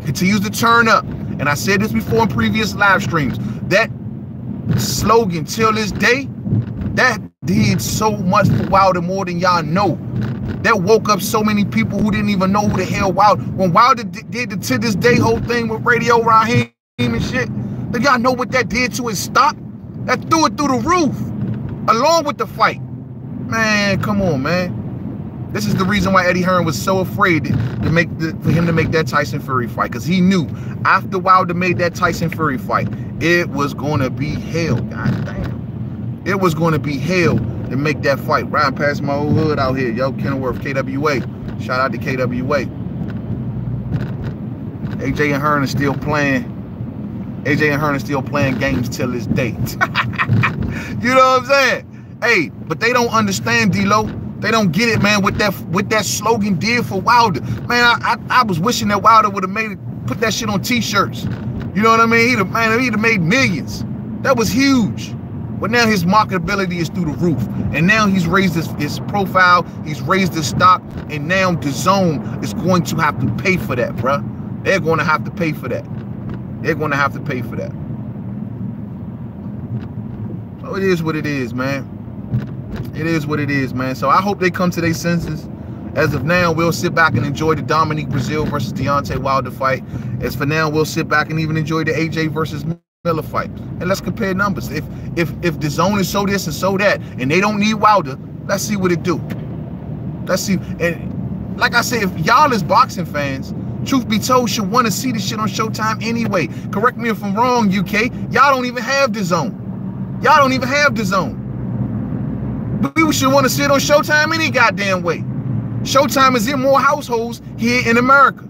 continues to turn up, and I said this before in previous live streams, that slogan till this day, that did so much for Wilder more than y'all know. That woke up so many people who didn't even know who the hell Wilder. When Wilder did the to this day whole thing with Radio Raheem and shit, do y'all know what that did to his stock? That threw it through the roof, along with the fight. Man, come on, man. This is the reason why Eddie Hearn was so afraid for him to make that Tyson Fury fight, because he knew after Wilder made that Tyson Fury fight, it was going to be hell. God damn, it was going to be hell to make that fight. Riding past my old hood out here, yo, Kenilworth, KWA. Shout out to KWA. AJ and Hearn are still playing. AJ and Hearn are still playing games till this date. You know what I'm saying? Hey, but they don't understand, D-Lo. They don't get it, man, what that slogan did for Wilder. Man, I was wishing that Wilder would have put that shit on t-shirts. You know what I mean? He'd have made millions. That was huge. But now his marketability is through the roof. And now he's raised his profile, he's raised his stock, and now DAZN is going to have to pay for that, bruh. They're going to have to pay for that. They're going to have to pay for that. So it is what it is, man. It is what it is, man. So I hope they come to their senses. As of now, we'll sit back and enjoy the Dominique Breazeale versus Deontay Wilder fight. As for now, we'll sit back and even enjoy the AJ versus Miller fight. And let's compare numbers. If DAZN is so this and so that, and they don't need Wilder, let's see what it do. Let's see. And like I say, if y'all as boxing fans, truth be told, should want to see this shit on Showtime anyway. Correct me if I'm wrong, UK. Y'all don't even have DAZN. Y'all don't even have DAZN. But we should want to see it on Showtime any goddamn way. Showtime is in more households here in America.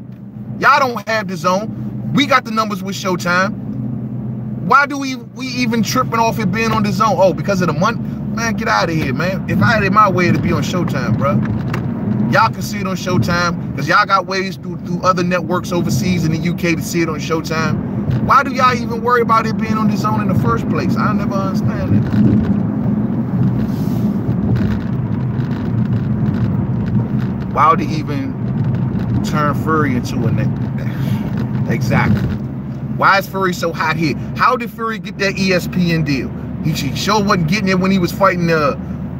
Y'all don't have DAZN. We got the numbers with Showtime. why do we even tripping off it being on DAZN? Oh, because of the money? Man, get out of here, man. If I had it my way, it'd be on Showtime, bro. Y'all can see it on Showtime because y'all got ways through other networks overseas in the UK to see it on Showtime. Why do y'all even worry about it being on DAZN in the first place? I never understand it. Why would he even turn Fury into a net? Exactly. Why is Fury so hot here? How did Fury get that ESPN deal? He sure wasn't getting it when he was fighting the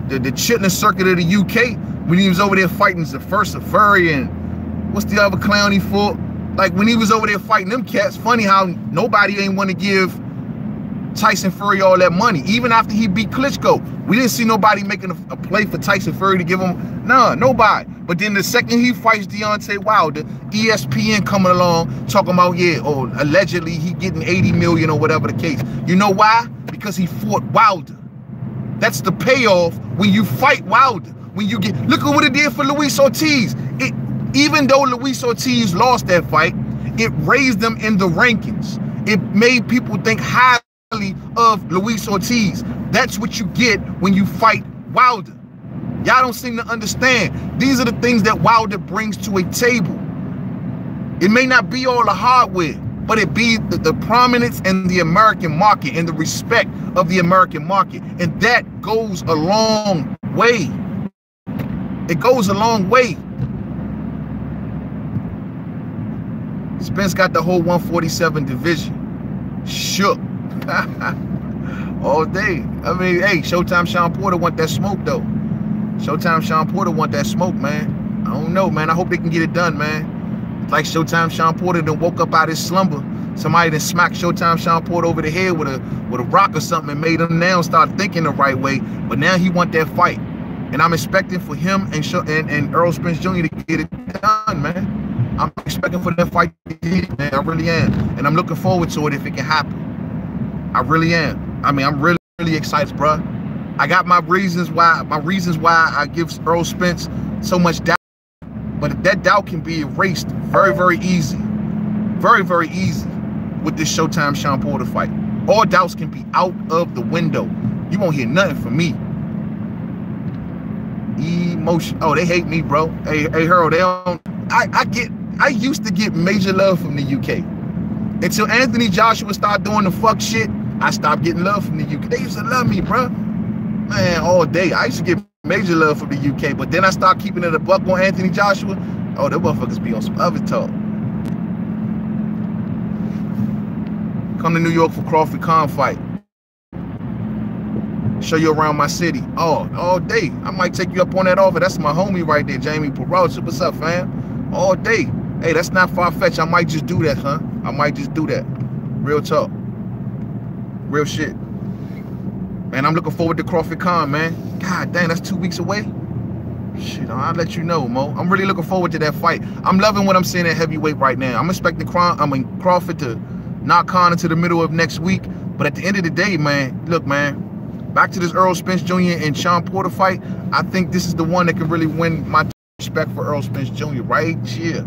chitlin circuit of the UK, when he was over there fighting the first of Fury and what's the other clown he fought? Like when he was over there fighting them cats, funny how nobody ain't want to give Tyson Fury all that money. Even after he beat Klitschko, we didn't see nobody making a play for Tyson Fury to give him, nobody. But then the second he fights Deontay Wilder, ESPN coming along talking about, yeah, or allegedly he getting 80 million or whatever the case. You know why? Because he fought Wilder. That's the payoff when you fight Wilder. When you get, look at what it did for Luis Ortiz. Even though Luis Ortiz lost that fight, it raised them in the rankings. It made people think highly of Luis Ortiz. That's what you get when you fight Wilder. Y'all don't seem to understand. These are the things that Wilder brings to a table. It may not be all the hardware, but it be the prominence in the American market and the respect of the American market. And that goes a long way. It goes a long way. Spence got the whole 147 division. Shook. All day. I mean, hey, Showtime Sean Porter want that smoke, though. Showtime Sean Porter want that smoke, man. I don't know, man. I hope they can get it done, man. It's like Showtime Sean Porter done woke up out his slumber. Somebody done smacked Showtime Sean Porter over the head with a rock or something and made him now start thinking the right way. But now he want that fight. And I'm expecting for him and Errol Spence Jr. to get it done, man. I'm expecting for that fight to hit, man. I really am. And I'm looking forward to it if it can happen. I really am. I mean, I'm really, really excited, bro. I got my reasons why I give Errol Spence so much doubt. But that doubt can be erased very, very easy. Very, very easy with this Showtime Sean Porter fight. All doubts can be out of the window. You won't hear nothing from me. Emotion. Oh, they hate me, bro. Hey, Harold, they don't. I used to get major love from the UK. Until Anthony Joshua started doing the fuck shit, I stopped getting love from the UK. They used to love me, bro. Man, all day. I used to get major love from the UK, but then I started keeping it a buck on Anthony Joshua. Oh, them motherfuckers be on some other talk. Come to New York for Crawford Khan fight. Show you around my city. Oh, all day. I might take you up on that offer. That's my homie right there, Jamie Peralta. What's up, fam? All day. Hey, that's not far-fetched. I might just do that, huh? I might just do that. Real talk. Real shit. Man, I'm looking forward to Crawford Khan, man. God dang, that's 2 weeks away. Shit, I'll let you know, Mo. I'm really looking forward to that fight. I'm loving what I'm seeing at heavyweight right now. I'm expecting Crawford to knock Khan into the middle of next week. But at the end of the day, man, look, man, back to this Errol Spence Jr. and Sean Porter fight, I think this is the one that can really win my respect for Errol Spence Jr. right here.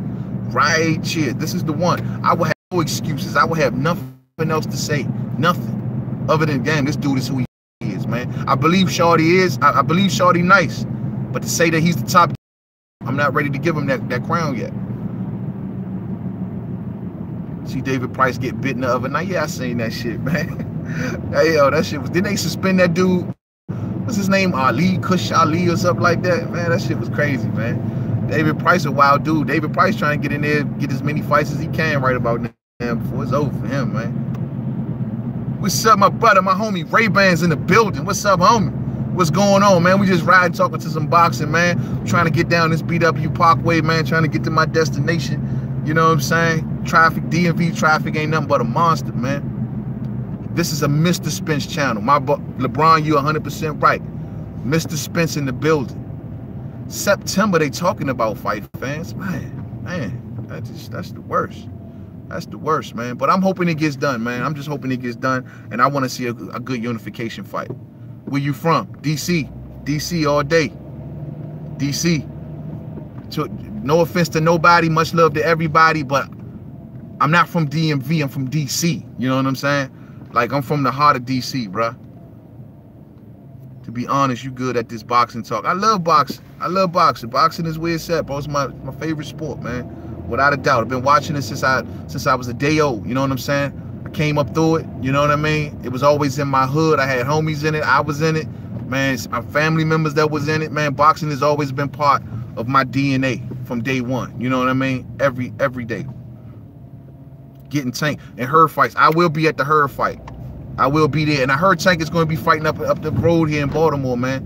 Right here. This is the one. I will have no excuses. I will have nothing else to say. Nothing. Other than, damn, this dude is who he is, man. I believe Shawty is. I believe Shawty nice. But to say that he's the top, I'm not ready to give him that crown yet. See David Price get bitten the other night. Yeah, I seen that shit, man. Hey, yo, that shit was, didn't they suspend that dude? What's his name? Kush Ali or something like that? Man, that shit was crazy, man. David Price a wild dude. David Price trying to get in there, get as many fights as he can right about now before it's over for him, man. What's up, my brother, my homie Ray-Ban's in the building. What's up, homie? What's going on, man? We just riding, talking to some boxing, man. Trying to get down this BW Parkway, man. Trying to get to my destination. You know what I'm saying? Traffic, DMV traffic ain't nothing but a monster, man. This is a Mr. Spence channel. My LeBron, you 100% right. Mr. Spence in the building. September, they talking about fight fans. Man, that's the worst. That's the worst, man. But I'm hoping it gets done, man. I'm just hoping it gets done. And I want to see a good unification fight. Where you from? DC. DC all day. DC. No offense to nobody. Much love to everybody. But I'm not from DMV. I'm from DC. You know what I'm saying? Like, I'm from the heart of DC, bruh. To be honest, you good at this boxing talk. I love boxing. I love boxing. Boxing is where it's at, bro. It's my favorite sport, man. Without a doubt. I've been watching it since I was a day old. You know what I'm saying? I came up through it. You know what I mean? It was always in my hood. I had homies in it. I was in it. Man, my family members that was in it. Man, boxing has always been part of my DNA from day one. You know what I mean? Every day. Getting Tank and Herd fights. I will be at the Herd fight. I will be there, and I heard Tank is going to be fighting up the road here in Baltimore, man.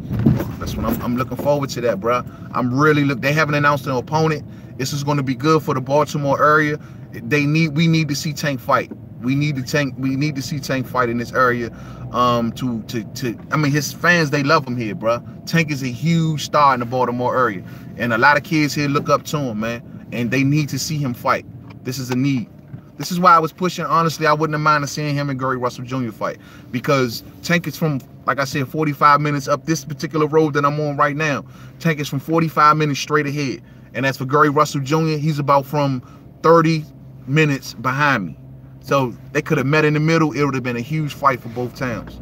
That's what I'm looking forward to that, bro. I'm really They haven't announced an opponent. This is going to be good for the Baltimore area. We need to see Tank fight. We need to see Tank fight in this area. I mean, his fans, they love him here, bro. Tank is a huge star in the Baltimore area, and a lot of kids here look up to him, man. And they need to see him fight. This is a need. This is why I was pushing. Honestly, I wouldn't have minded seeing him and Gary Russell Jr. fight, because Tank is from, like I said, 45 minutes up this particular road that I'm on right now. Tank is from 45 minutes straight ahead. And as for Gary Russell Jr., he's about from 30 minutes behind me. So they could have met in the middle. It would have been a huge fight for both towns.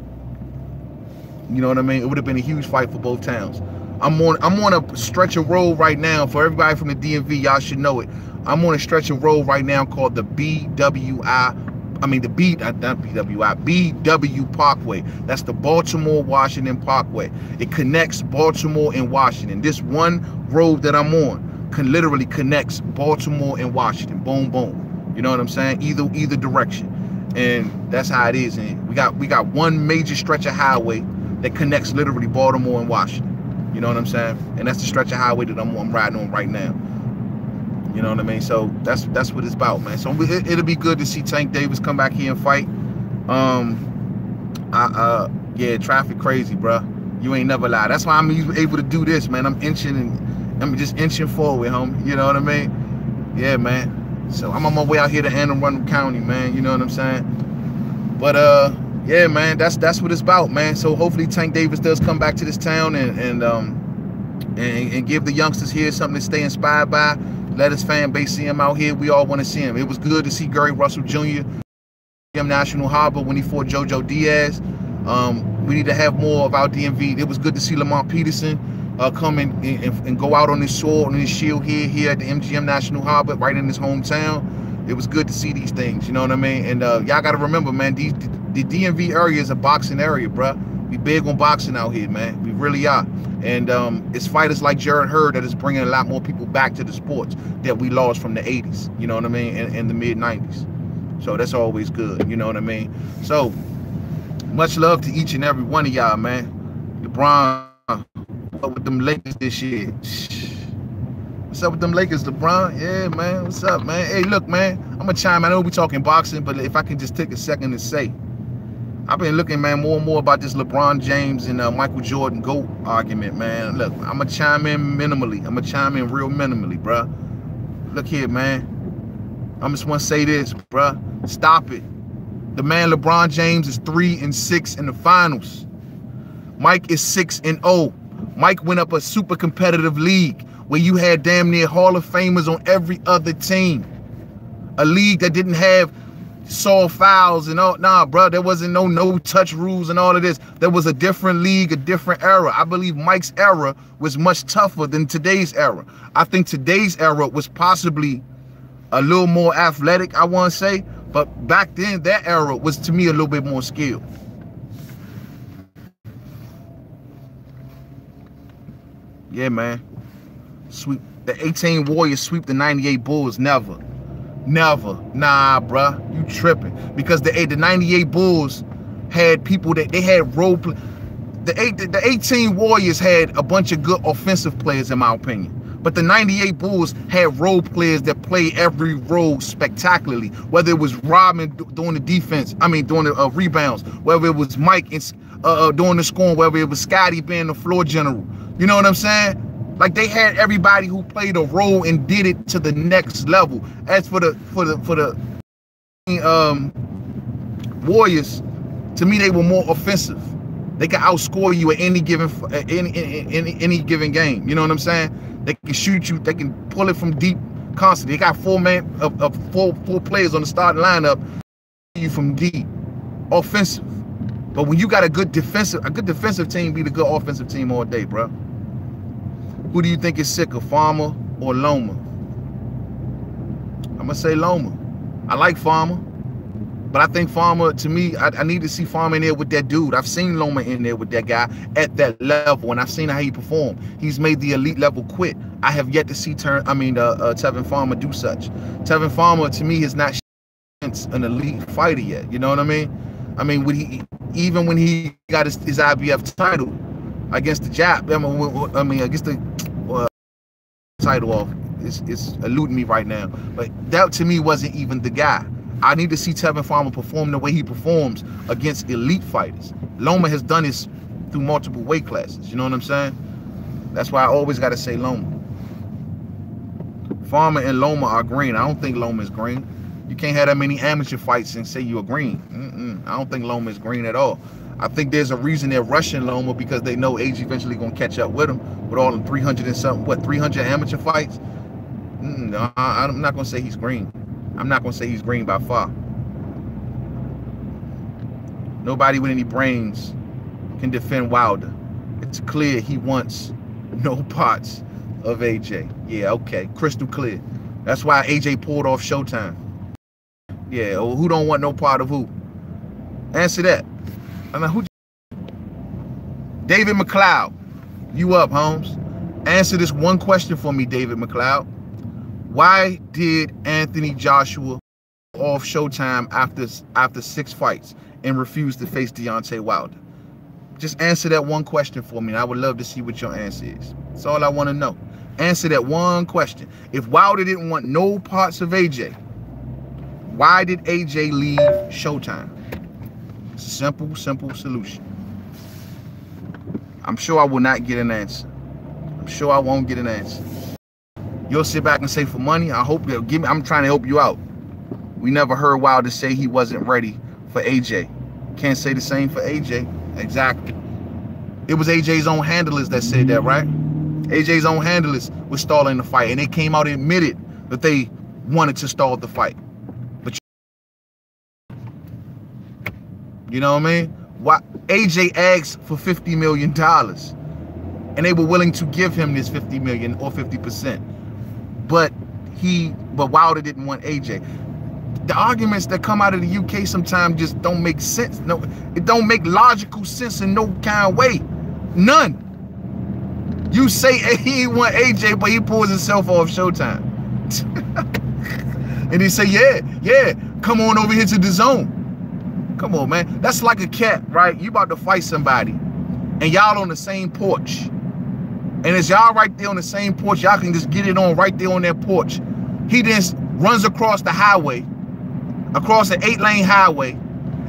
You know what I mean? It would have been a huge fight for both towns. I'm on a stretch of road right now. For everybody from the DMV, y'all should know it. I'm on a stretch of road right now called the BW Parkway. That's the Baltimore-Washington Parkway. It connects Baltimore and Washington. This one road that I'm on literally connects Baltimore and Washington. Boom, boom. You know what I'm saying? Either direction. And that's how it is. And we got one major stretch of highway that connects literally Baltimore and Washington. You know what I'm saying? And that's the stretch of highway that I'm riding on right now. You know what I mean? So that's what it's about, man. So it'll be good to see Tank Davis come back here and fight. Yeah, traffic crazy, bro. You ain't never lie. That's why I'm able to do this, man. I'm just inching forward, homie. You know what I mean? Yeah, man. So I'm on my way out here to Anne Arundel County, man. You know what I'm saying? But yeah, man. That's what it's about, man. So hopefully Tank Davis does come back to this town and give the youngsters here something to stay inspired by. Let his fan base see him out here. We all want to see him. It was good to see Gary Russell Jr. National Harbor when he fought JoJo Diaz. We need to have more of our DMV. It was good to see Lamont Peterson come and go out on his sword and his shield here at the MGM National Harbor, right in his hometown. It was good to see these things, you know what I mean? And y'all got to remember, man, the DMV area is a boxing area, bruh. We big on boxing out here, man. We really are. And it's fighters like Jared Hurd that is bringing a lot more people back to the sports that we lost from the 80s, you know what I mean, and the mid-90s. So that's always good, you know what I mean? So much love to each and every one of y'all, man. LeBron, what's up with them Lakers this year? What's up with them Lakers, LeBron? Yeah, man, what's up, man? Hey, look, man, I'm going to chime. I know we're talking boxing, but if I can just take a second to say, I've been looking, man, more and more about this LeBron James and Michael Jordan GOAT argument, man. Look, I'm going to chime in minimally. I'm going to chime in real minimally, bruh. Look here, man. I just want to say this, bruh. Stop it. The man LeBron James is 3-6 in the finals. Mike is 6-0. Mike went up a super competitive league where you had damn near Hall of Famers on every other team. A league that didn't have saw fouls and all. Nah, bro, there wasn't no touch rules and all of this. There was a different league, a different era. I believe Mike's era was much tougher than today's era. I think today's era was possibly a little more athletic, I want to say, but back then that era was to me a little bit more skilled. Yeah, man. Sweep the 18 Warriors, sweep the 98 Bulls. Never. Nah, bruh, you tripping. Because the 98 Bulls had people that they had role play. The 18 Warriors had a bunch of good offensive players, in my opinion. But the 98 Bulls had role players that played every role spectacularly. Whether it was Robin doing the defense, doing the rebounds. Whether it was Mike doing the scoring. Whether it was Scotty being the floor general. You know what I'm saying? Like, they had everybody who played a role and did it to the next level. As for the Warriors, to me, they were more offensive. They can outscore you at any given game. You know what I'm saying? They can shoot you. They can pull it from deep constantly. They got four players on the starting lineup you from deep. offensive. But when you got a good defensive team beat a good offensive team all day, bro. Who do you think is sicker, Farmer or Loma? I'm gonna say Loma. I like Farmer, but I think Farmer, to me, I need to see Farmer in there with that dude. I've seen Loma in there with that guy at that level, and I've seen how he performed. He's made the elite level quit. I have yet to see Tevin Farmer do such. Tevin Farmer, to me, is not an elite fighter yet. You know what I mean? I mean, even when he got his IBF title against the Jap, against the title off, it's eluding me right now. But that to me wasn't even the guy. I need to see Tevin Farmer perform the way he performs against elite fighters. Loma has done this through multiple weight classes. You know what I'm saying? That's why I always got to say Loma. Farmer and Loma are green. I don't think Loma is green. You can't have that many amateur fights and say you're green. I don't think Loma is green at all. I think there's a reason they're rushing Loma, because they know age eventually gonna catch up with him with all them 300 and something, 300 amateur fights. No, I'm not gonna say he's green. I'm not gonna say he's green by far. Nobody with any brains can defend Wilder. It's clear he wants no parts of AJ. Yeah, okay, crystal clear. That's why AJ pulled off Showtime. Yeah, who don't want no part of who? Answer that. I mean, who? David McLeod. You up, Holmes? Answer this one question for me, David McLeod. Why did Anthony Joshua off Showtime after 6 fights and refuse to face Deontay Wilder? Just answer that one question for me. I would love to see what your answer is. That's all I want to know. Answer that one question. If Wilder didn't want no parts of AJ, why did AJ leave Showtime? Simple solution. I'm sure I will not get an answer. I'm sure I won't get an answer. You'll sit back and say, for money, I hope they'll give me. I'm trying to help you out. We never heard Wilder say he wasn't ready for AJ. Can't say the same for AJ. Exactly. It was AJ's own handlers that said that, right? AJ's own handlers was stalling the fight, and they came out and admitted that they wanted to stall the fight. But you know what I mean? Why AJ asked for $50 million, and they were willing to give him this $50 million or 50%. But Wilder didn't want AJ. The arguments that come out of the UK sometimes just don't make sense. No, it don't make logical sense in no kind of way. None. You say he want AJ, but he pulls himself off Showtime. And they say, yeah, come on over here to DAZN. Come on, man. That's like a cat, right? You about to fight somebody, and y'all on the same porch. And as y'all right there on the same porch, y'all can just get it on right there on that porch. He then runs across the highway, across an 8-lane highway,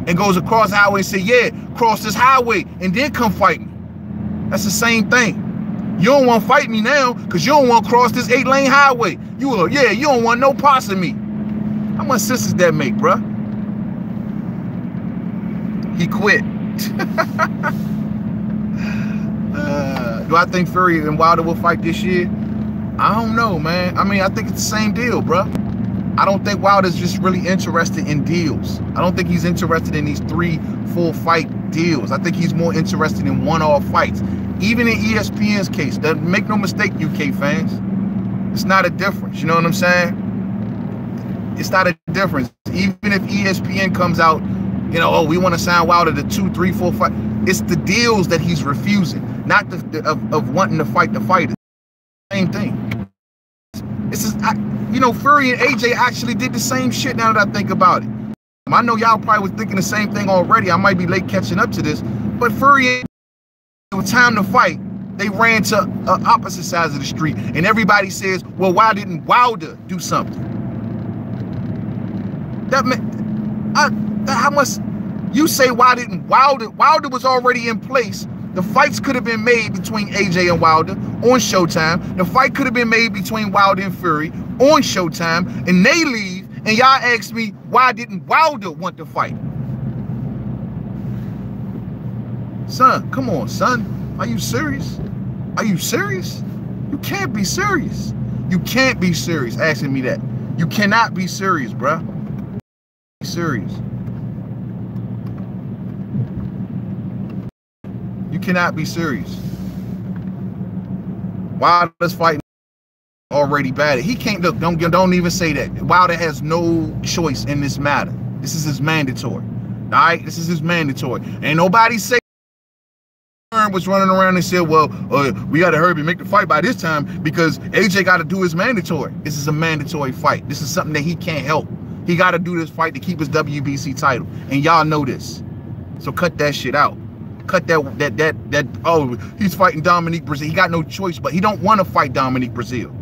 and goes across the highway and say, yeah, cross this highway and then come fight me. That's the same thing. You don't want to fight me now because you don't want to cross this 8-lane highway. You don't want no parts of me. How much sense does that make, bruh? He quit. Do I think Fury and Wilder will fight this year? I don't know, man. I mean, I think it's the same deal, bro. I don't think Wilder's just really interested in deals. I don't think he's interested in these 3 full fight deals. I think he's more interested in one-off fights. Even in ESPN's case, make no mistake, UK fans, it's not a difference. You know what I'm saying? It's not a difference. Even if ESPN comes out, you know, oh, we want to sign Wilder to 2, 3, 4 fight. It's the deals that he's refusing, not of wanting to fight the fighter. Same thing. It's just, you know, Fury and AJ actually did the same shit now that I think about it. I know y'all probably was thinking the same thing already. I might be late catching up to this, but Fury, it was time to fight. They ran to opposite sides of the street, and everybody says, well, why didn't Wilder do something? That meant, how much you say, why didn't Wilder? Wilder was already in place. The fights could have been made between AJ and Wilder on Showtime. The fight could have been made between Wilder and Fury on Showtime, and they leave, and y'all ask me, why didn't Wilder want to fight? Son, come on, son. Are you serious? Are you serious? You can't be serious. You can't be serious asking me that. You cannot be serious, bruh. Be serious. cannot be serious. Wilder's fighting already bad. He can't look. Don't even say that. Wilder has no choice in this matter. This is his mandatory. All right, this is his mandatory. Ain't nobody say was running around and said, well, we got to hurry and make the fight by this time because AJ got to do his mandatory. This is a mandatory fight. This is something that he can't help. He got to do this fight to keep his WBC title, and y'all know this. So cut that shit out. Cut that. Oh, he's fighting Dominique Brazil. He got no choice, but he don't want to fight Dominique Brazil.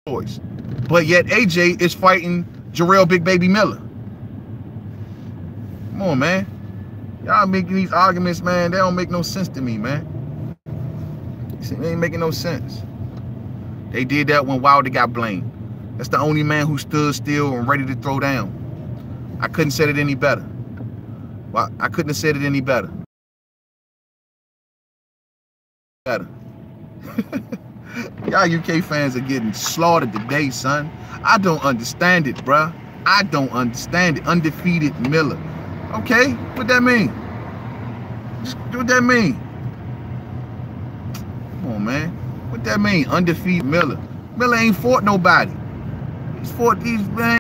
But yet AJ is fighting Jarrell Big Baby Miller. Come on, man. Y'all making these arguments, man, they don't make no sense to me, man. See, they ain't making no sense. They did that when Wilder got blamed. That's the only man who stood still and ready to throw down. I couldn't say it any better. Well, I couldn't have said it any better. Y'all UK fans are getting slaughtered today, son. I don't understand it, bruh. I don't understand it. Undefeated Miller. Okay, what that mean? What that mean? Come on, man. What that mean? Undefeated Miller. Miller ain't fought nobody. He's fought these, man.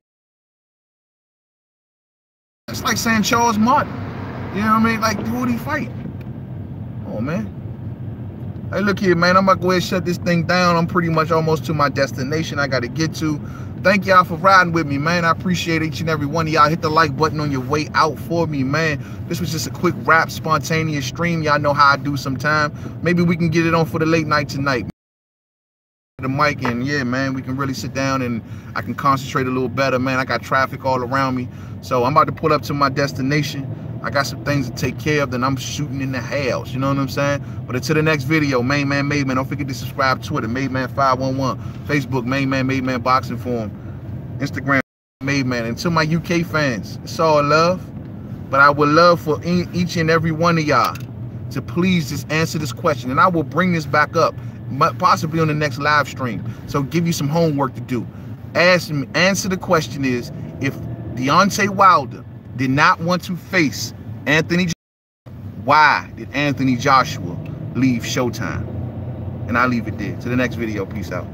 It's like saying Charles Martin. You know what I mean? Like, who would he fight? Come on, man. Hey, look here, man. I'm about to go ahead and shut this thing down. I'm pretty much almost to my destination I got to get to. Thank y'all for riding with me, man. I appreciate each and every one of y'all. Hit the like button on your way out for me, man. This was just a quick rap, spontaneous stream. Y'all know how I do sometime. Maybe we can get it on for the late night tonight. The mic, and yeah, man, we can really sit down and I can concentrate a little better, man. I got traffic all around me. So I'm about to pull up to my destination. I got some things to take care of, then I'm shooting in the house, you know what I'm saying? But until the next video, Main Man Made Man, don't forget to subscribe. Twitter, Made Man 511, Facebook, Main Man Made Man Boxing Forum, Instagram, Made Man. And to my UK fans, it's all love, but I would love for each and every one of y'all to please just answer this question, and I will bring this back up, possibly on the next live stream. So give you some homework to do. Answer the question is, if Deontay Wilder did not want to face Anthony Joshua, why did Anthony Joshua leave Showtime? And I'll leave it there. To the next video. Peace out.